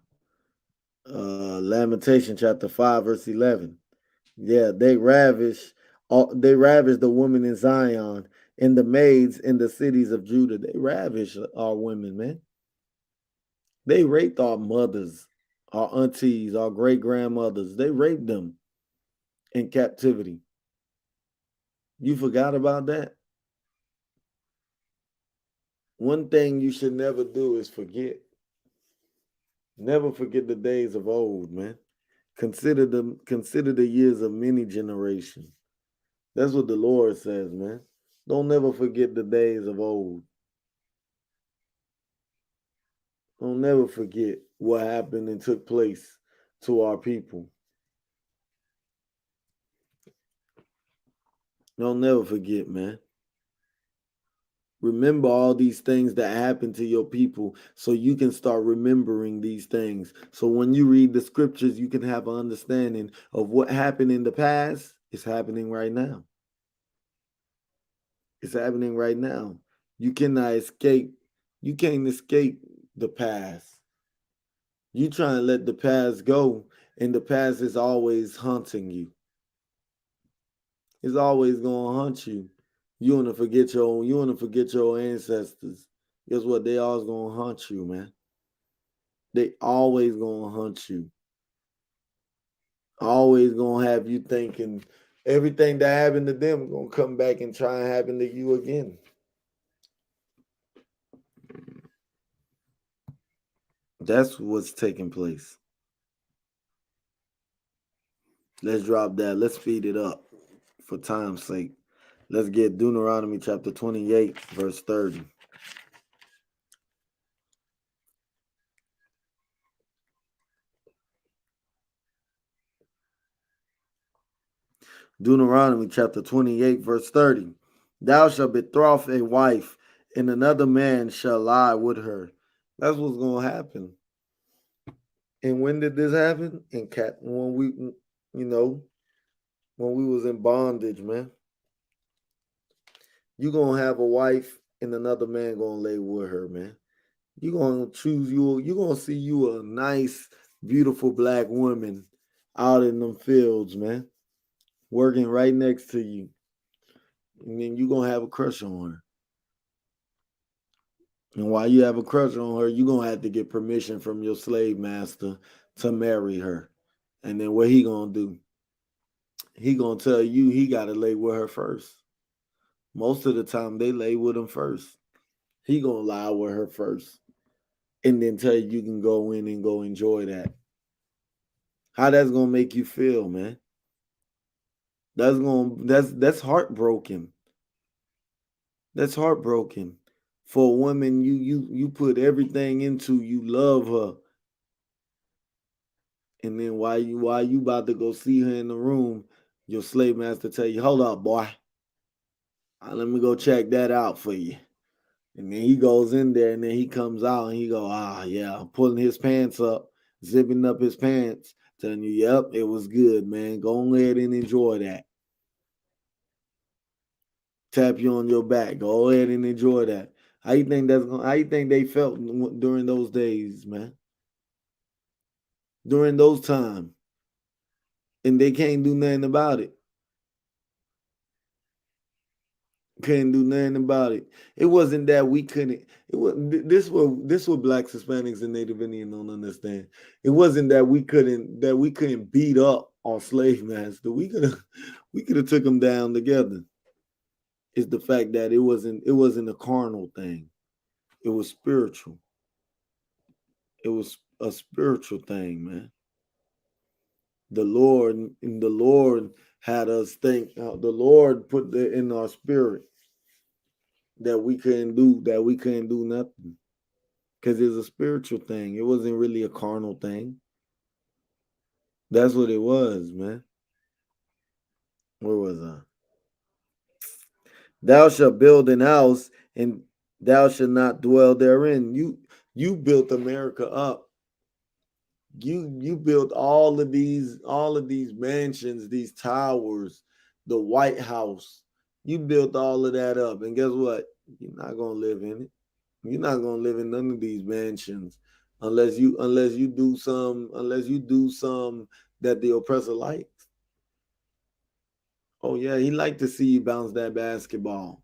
Lamentation chapter 5, verse 11. Yeah, they ravish the women in Zion and the maids in the cities of Judah. They ravish our women, man. They raped our mothers, our aunties, our great grandmothers. They raped them in captivity. You forgot about that? One thing you should never do is forget. Never forget the days of old, man. Consider the years of many generations. That's what the Lord says, man. Don't never forget the days of old. Don't never forget what happened and took place to our people. Don't never forget, man. Remember all these things that happened to your people so you can start remembering these things. So when you read the scriptures, you can have an understanding of what happened in the past is happening right now. It's happening right now. You cannot escape. You can't escape the past. You try and let the past go, and the past is always haunting you. It's always going to haunt you. You want to forget your ancestors. Guess what? They always gonna hunt you, man. They always gonna hunt you. Always gonna have you thinking everything that happened to them gonna come back and try and happen to you again. That's what's taking place. Let's drop that. Let's speed it up for time's sake. Let's get Deuteronomy chapter 28, verse 30. Deuteronomy chapter 28, verse 30. Thou shalt betroth a wife, and another man shall lie with her. That's what's going to happen. And when did this happen? When we was in bondage, man. You gonna have a wife and another man gonna lay with her, man. You gonna choose you gonna see you a nice, beautiful black woman out in them fields, man, working right next to you. And then you gonna have a crush on her. And while you have a crush on her, you're gonna have to get permission from your slave master to marry her. And then what he gonna do? He gonna tell you he gotta lay with her first. Most of the time they lay with him first. He gonna lie with her first. And then tell you can go in and go enjoy that. How that's gonna make you feel, man? That's heartbroken. That's heartbroken. For a woman you put everything into, you love her. And then while you about to go see her in the room, your slave master tell you, hold up, boy. Let me go check that out for you. And then he goes in there and then he comes out and he go, yeah, pulling his pants up, zipping up his pants, telling you, yep, it was good, man. Go ahead and enjoy that. Tap you on your back. Go ahead and enjoy that. How you think they felt during those days, man? During those times. And they can't do nothing about it. Couldn't do nothing about it. It wasn't that we couldn't. It was this what Blacks, Hispanics, and Native Indian don't understand. It wasn't that we couldn't beat up our slave master. We could have took them down together. It's the fact that it wasn't a carnal thing. It was spiritual. It was a spiritual thing, man. The Lord had us think. The Lord put that in our spirit that we couldn't do nothing, because it's a spiritual thing. It wasn't really a carnal thing. That's what it was, man. Where was I? Thou shalt build an house, and thou shalt not dwell therein. You built America up. You built all of these mansions, these towers, the White House. You built all of that up, and guess what? You're not gonna live in it. You're not gonna live in none of these mansions unless you do some that the oppressor likes. Oh yeah, he likes to see you bounce that basketball.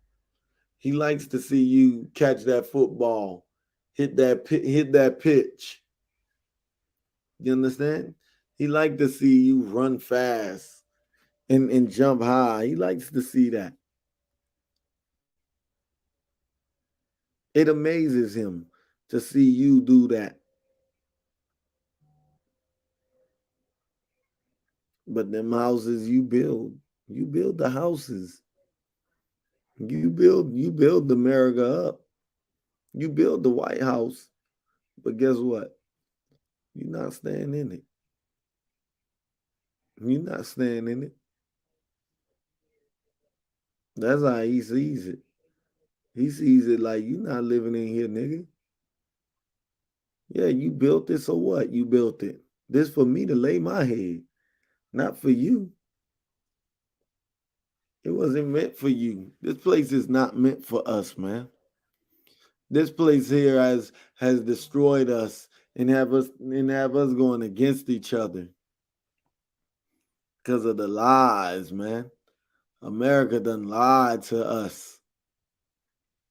He likes to see you catch that football, hit that pitch. You understand? He likes to see you run fast and jump high. He likes to see that. It amazes him to see you do that. But them houses you build the houses. You build America up. You build the White House. But guess what? You're not staying in it. You're not staying in it. That's how he sees it. He sees it like, you're not living in here, nigga. Yeah, you built it, so what? You built it. This for me to lay my head, not for you. It wasn't meant for you. This place is not meant for us, man. This place here has destroyed us and have us going against each other because of the lies, man. America done lied to us.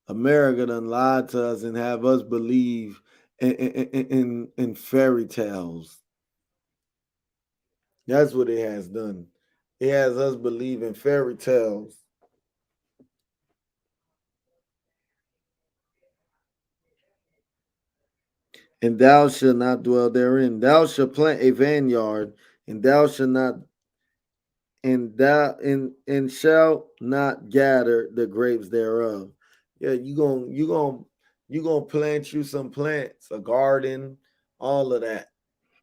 America done lied to us and have us believe in fairy tales. That's what it has done. It has us believe in fairy tales. And thou shalt not dwell therein. Thou shalt plant a vineyard, and thou shalt not and shall not gather the grapes thereof. Yeah, you gonna plant you some plants, a garden, all of that.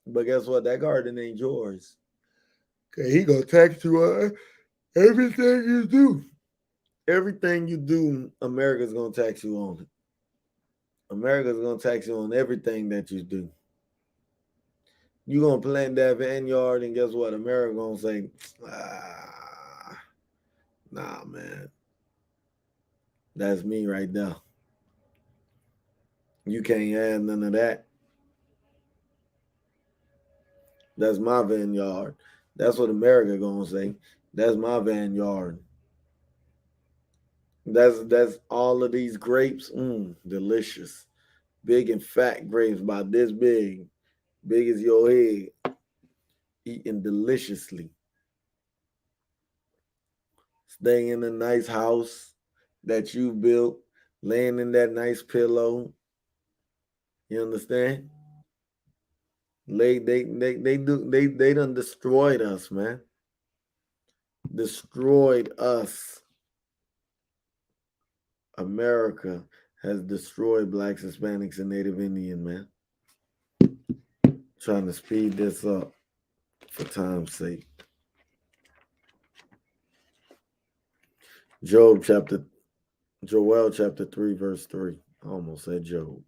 But guess what? That garden ain't yours. Okay, he gonna tax you on everything you do. Everything you do, America's gonna tax you on it. America's gonna tax you on everything that you do. You gonna plant that vineyard, and guess what? America gonna say, nah, man. That's me right there. You can't have none of that. That's my vineyard. That's what America gonna say. That's my vineyard. That's all of these grapes. Delicious. Big and fat grapes, about this big as your head, eating deliciously. Staying in a nice house that you built, laying in that nice pillow. You understand? They done destroyed us, man. Destroyed us. America has destroyed blacks, Hispanics, and Native Indian, man. Trying to speed this up for time's sake. Joel chapter 3, verse 3. I almost said Job.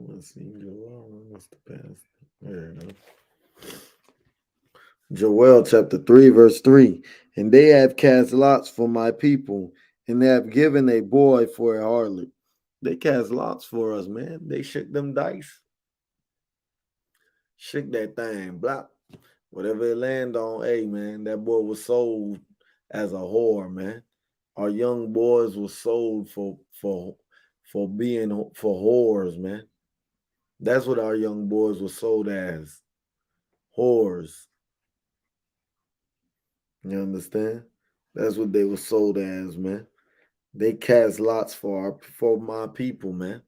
Let's see, Joel. What's the past? There it is. Joel chapter 3, verse 3. And they have cast lots for my people, and they have given a boy for a harlot. They cast lots for us, man. They shook them dice. Shook that thing, blah. Whatever it land on, hey, man, that boy was sold as a whore, man. Our young boys were sold for being for whores, man. That's what our young boys were sold as. Whores. You understand? That's what they were sold as, man. They cast lots for my people, man.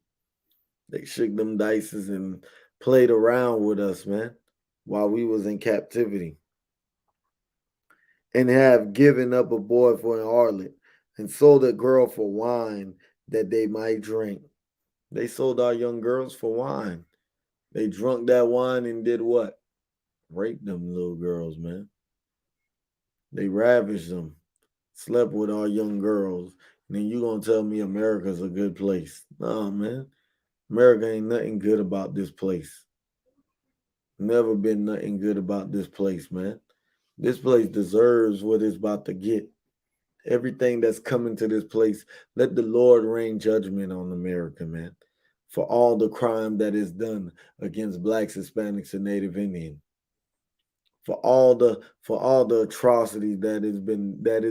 They shook them dices and played around with us, man, while we was in captivity. And have given up a boy for an harlot, and sold a girl for wine that they might drink. They sold our young girls for wine. They drunk that wine and did what? Raped them little girls, man. They ravished them, slept with our young girls. And then you gonna tell me America's a good place? No, man. America ain't nothing good about this place. Never been nothing good about this place, man. This place deserves what it's about to get. Everything that's coming to this place, let the Lord rain judgment on America, man, for all the crime that is done against blacks, Hispanics, and Native Indian. For all the atrocities that has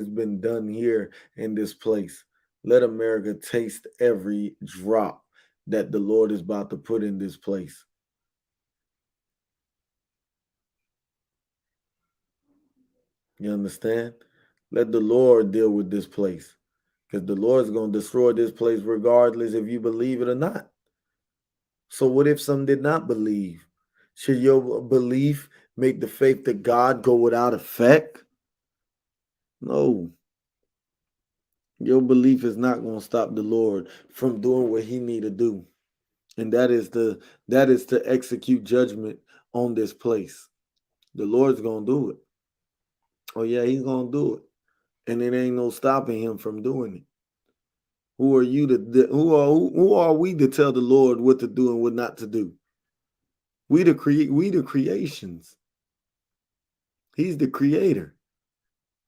been done here in this place. Let America taste every drop that the Lord is about to put in this place. You understand? Let the Lord deal with this place, because the Lord is going to destroy this place regardless if you believe it or not. So what if some did not believe? Should your belief make the faith of God go without effect? No. Your belief is not going to stop the Lord from doing what he need to do. And that is to execute judgment on this place. The Lord's going to do it. Oh yeah, he's going to do it. And it ain't no stopping him from doing it. Who are you to who are we to tell the Lord what to do and what not to do? We the creations. He's the creator.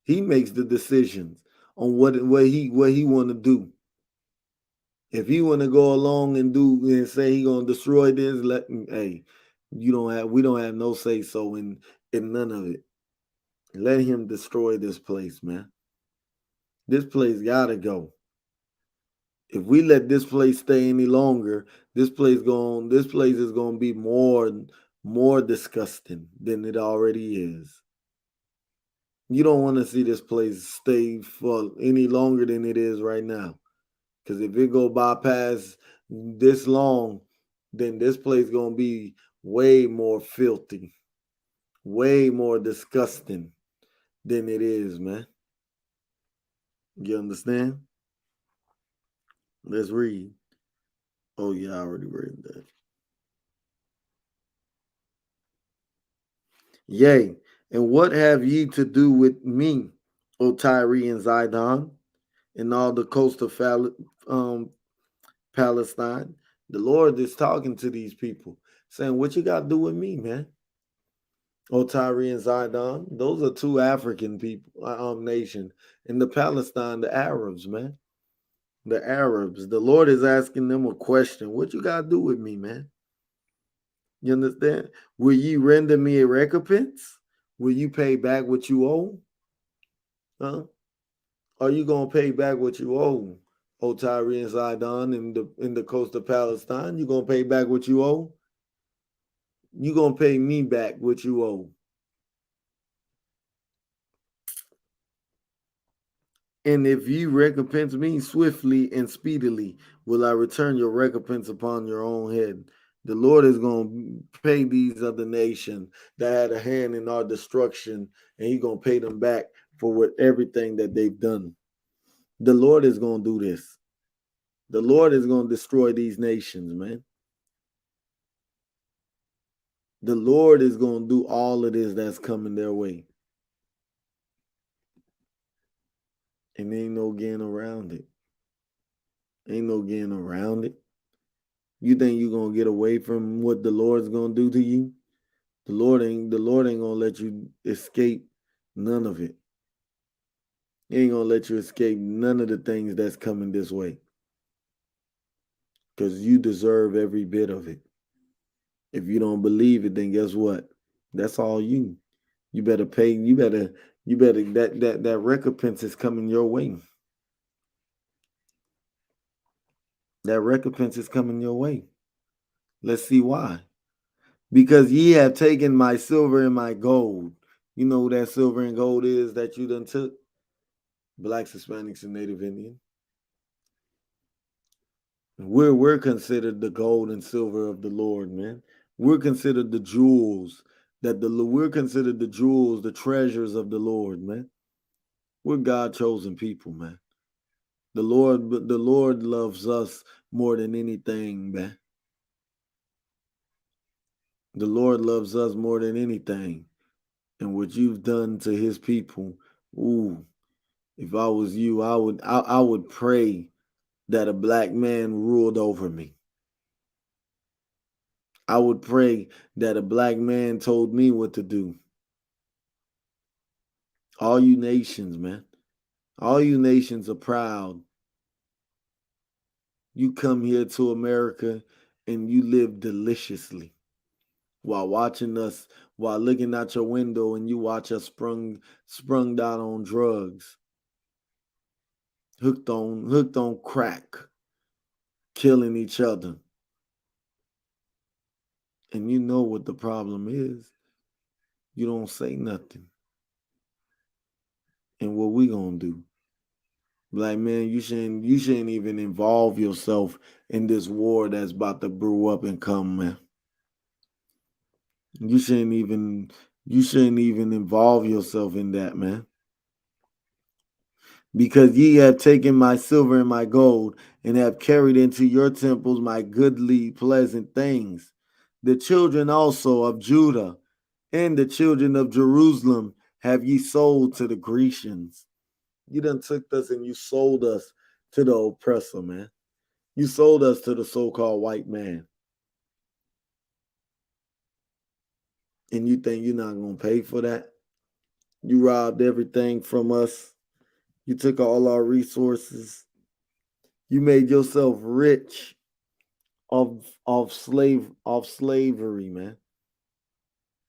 He makes the decisions on what he want to do. If he want to go along and say he gonna destroy this, we don't have no say so in none of it. Let him destroy this place, man. This place gotta go. If we let this place stay any longer, this place is gonna be more disgusting than it already is. You don't want to see this place stay for any longer than it is right now. Because if it go bypass this long, then this place gonna be way more filthy, way more disgusting than it is, man. You understand? Let's read. Oh yeah, I already read that. Yea, and what have ye to do with me, O Tyre and Zidon, and all the coast of Palestine? The Lord is talking to these people, saying, what you got to do with me, man? O Tyre and Zidon, those are two African people, nation. And the Palestine, the Arabs, man. The Arabs. The Lord is asking them a question. What you got to do with me, man? You understand? Will ye render me a recompense? Will you pay back what you owe? Huh? Are you gonna pay back what you owe? O Tyre and Zidon in the coast of Palestine, you gonna pay back what you owe? You gonna pay me back what you owe? And if you recompense me swiftly and speedily, will I return your recompense upon your own head? The Lord is going to pay these other nations that had a hand in our destruction, and he's going to pay them back for everything that they've done. The Lord is going to do this. The Lord is going to destroy these nations, man. The Lord is going to do all of this that's coming their way. And ain't no getting around it. Ain't no getting around it. You think you're gonna get away from what the Lord's gonna do to you? The Lord ain't gonna let you escape none of it. He ain't gonna let you escape none of the things that's coming this way. Because you deserve every bit of it. If you don't believe it, then guess what? That's all you. You better pay, that recompense is coming your way. That recompense is coming your way. Let's see why. Because ye have taken my silver and my gold. You know who that silver and gold is that you done took? Blacks, Hispanics, and Native Indian. We're considered the gold and silver of the Lord, man. We're considered the jewels we're considered the jewels, the treasures of the Lord, man. We're God chosen people, man. The Lord loves us more than anything, man. The Lord loves us more than anything. And what you've done to his people, if I was you, I would pray that a black man ruled over me. I would pray that a black man told me what to do. All you nations, man. All you nations are proud. You come here to America and you live deliciously while watching us, while looking out your window and you watch us sprung out on drugs, hooked on crack, killing each other. And you know what the problem is. You don't say nothing. And what we gonna do? Like, man, you shouldn't even involve yourself in this war that's about to brew up and come, man. You shouldn't even You shouldn't even involve yourself in that, man. Because ye have taken my silver and my gold, and have carried into your temples my goodly, pleasant things. The children also of Judah and the children of Jerusalem have ye sold to the Grecians. You done took us and you sold us to the oppressor, man. You sold us to the so-called white man. And you think you're not going to pay for that? You robbed everything from us. You took all our resources. You made yourself rich off slavery, man.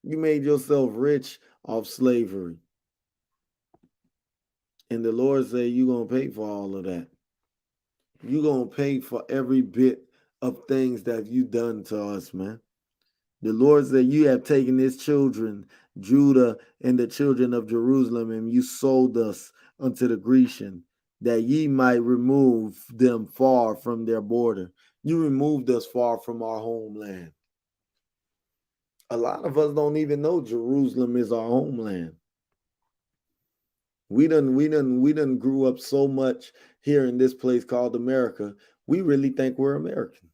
You made yourself rich off slavery. And the Lord said you're going to pay for all of that. You're going to pay for every bit of things that you done to us, man. The Lord said, you have taken his children, Judah and the children of Jerusalem, and you sold us unto the Grecian, that ye might remove them far from their border. You removed us far from our homeland. A lot of us don't even know Jerusalem is our homeland. We done grew up so much here in this place called America. We really think we're American.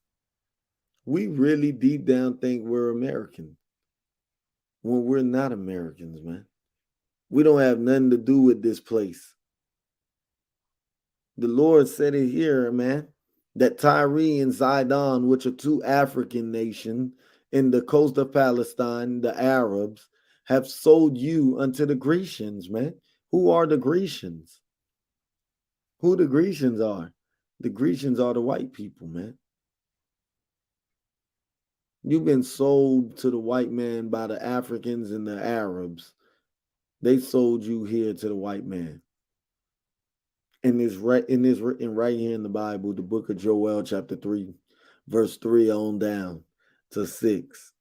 We really deep down think we're American when we're not Americans, man. We don't have nothing to do with this place. The Lord said it here, man, that Tyre and Zidon, which are two African nations in the coast of Palestine, the Arabs, have sold you unto the Grecians, man. Who are the Grecians? Who the Grecians are? The Grecians are the white people, man. You've been sold to the white man by the Africans and the Arabs. They sold you here to the white man. And it's written right here in the Bible, the book of Joel, chapter 3, verse 3 on down to 6.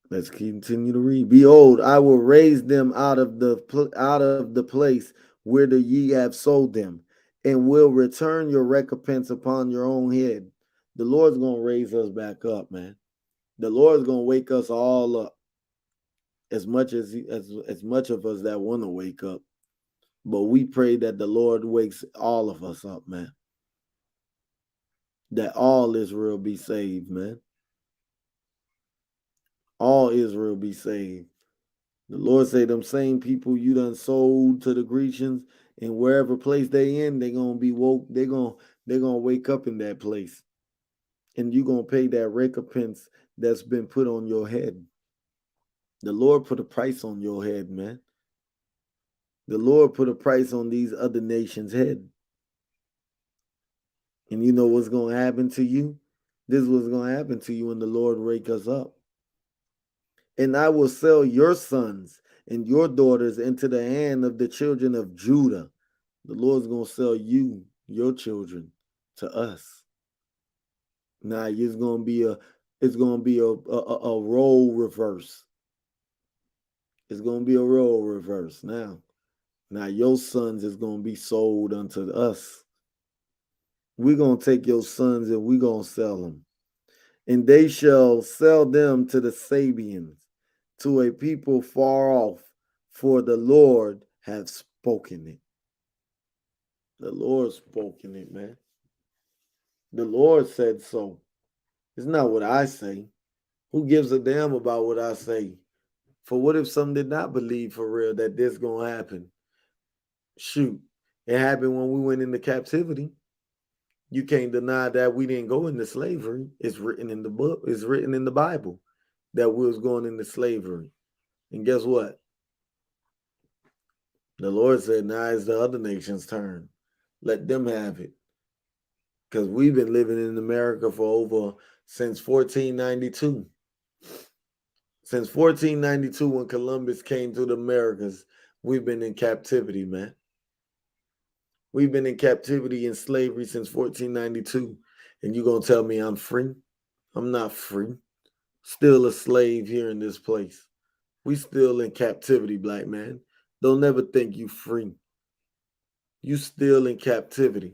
Let's continue to read. Behold, I will raise them out of the place where ye have sold them, and will return your recompense upon your own head. The Lord's gonna raise us back up, man. The Lord's gonna wake us all up. As much of us that want to wake up, but we pray that the Lord wakes all of us up, man. That all Israel be saved, man. All Israel be saved. The Lord say them same people you done sold to the Grecians, and wherever place they in, they gonna be woke. They're gonna wake up in that place, and you gonna pay that recompense that's been put on your head. The Lord put a price on your head, man. The Lord put a price on these other nations' head. And you know what's going to happen to you? This is what's going to happen to you when the Lord wake us up. And I will sell your sons and your daughters into the hand of the children of Judah. The Lord's going to sell you, your children, to us. Now it's going to be a role reverse. It's going to be a role reverse now. Now your sons is going to be sold unto us. We're going to take your sons and we're going to sell them. And they shall sell them to the Sabians, to a people far off, for the Lord hath spoken it. The Lord spoken it, man. The Lord said so. It's not what I say. Who gives a damn about what I say? For what if some did not believe for real that this going to happen? Shoot, it happened when we went into captivity. You can't deny that we didn't go into slavery. It's written in the book. It's written in the Bible that we was going into slavery. And guess what? The Lord said, now it's the other nations' turn. Let them have it. Because we've been living in America since 1492. Since 1492, when Columbus came to the Americas, we've been in captivity, man. We've been in captivity and slavery since 1492. And you're going to tell me I'm free? I'm not free. Still a slave here in this place. We still in captivity, black man. Don't never think you free. You still in captivity.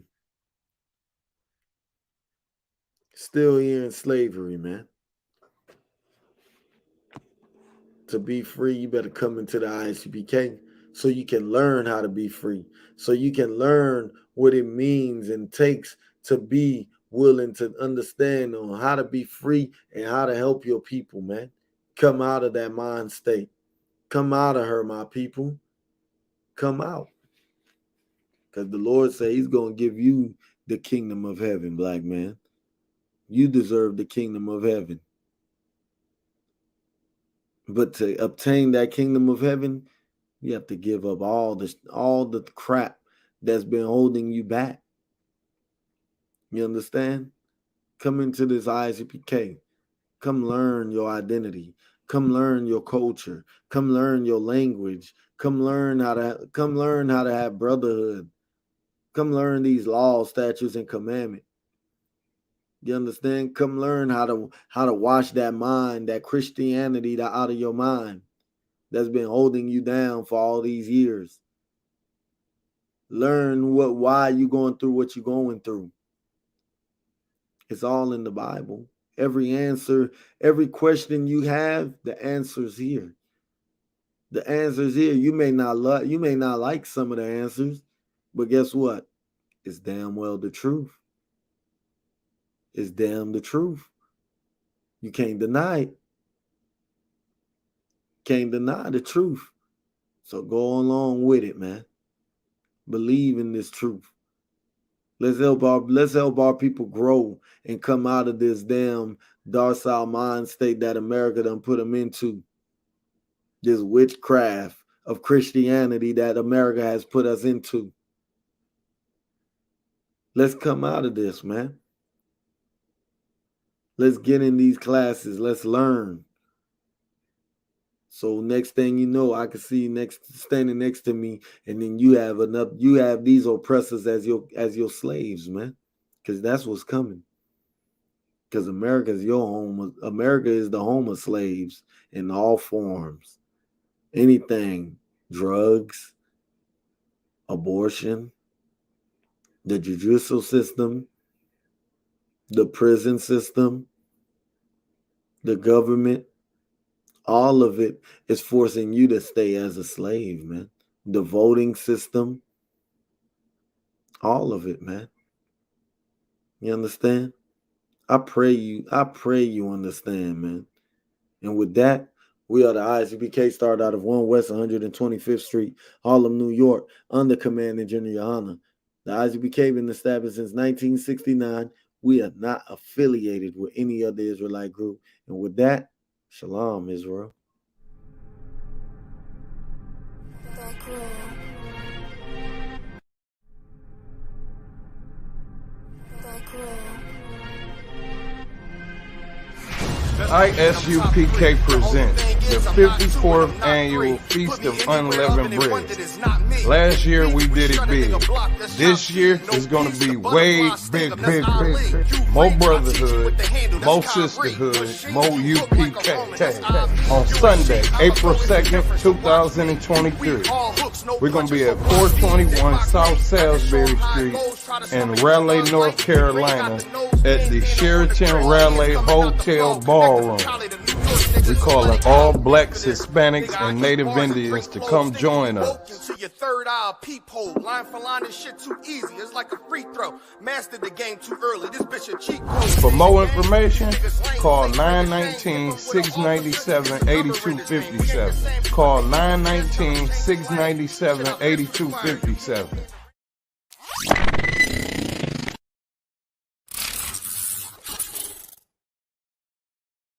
still here in slavery, man. To be free, you better come into the ISUPK so you can learn how to be free, so you can learn what it means and takes to be willing to understand on how to be free and how to help your people, man. Come out of that mind state. Come out of her, my people. Come out. Because the Lord said he's going to give you the kingdom of heaven, black man. You deserve the kingdom of heaven. But to obtain that kingdom of heaven, you have to give up all the crap that's been holding you back. You understand? Come into this ISUPK. Come learn your identity. Come learn your culture. Come learn your language. Come learn how to have brotherhood. Come learn these laws, statutes, and commandments. You understand? Come learn how to wash that mind, that Christianity out of your mind that's been holding you down for all these years. Learn why you're going through what you're going through. It's all in the Bible. Every answer, every question you have, the answer's here. The answer's here. You may not like some of the answers, but guess what? It's damn well the truth. It's damn the truth. You can't deny it. Can't deny the truth. So go along with it, man. Believe in this truth. Let's help our people grow and come out of this damn docile mind state that America done put them into. This witchcraft of Christianity that America has put us into. Let's come out of this, man. Let's get in these classes. Let's learn. So next thing you know, I can see standing next to me, and then you have these oppressors as your slaves, man. Because that's what's coming. Because America is your home. America is the home of slaves in all forms. Anything, drugs, abortion, the judicial system, the prison system, the government, all of it is forcing you to stay as a slave, man. The voting system, all of it, man. You understand? I pray you understand, man. And with that, we are the ISUPK, started out of 1 West 125th Street, Harlem, New York, under Commanding General Yohana. The ISUPK been established since 1969. We are not affiliated with any other Israelite group. And with that, Shalom, Israel. ISUPK presents the 54th annual Feast of Unleavened Bread. Last year we did it big. This year is going to be way big. More brotherhood, more sisterhood, more UPK. On Sunday, April 2nd, 2023, we're going to be at 421 South Salisbury Street in Raleigh, North Carolina at the Sheraton Raleigh Hotel Ballroom. We call it all blacks, Hispanics, and Native Indians to come join us. Your third eye peephole, line for line, this shit too easy. It's like a free throw. Mastered the game too early. This bitch a cheat code. For more information, call 919-697-8257. Call 919-697-8257.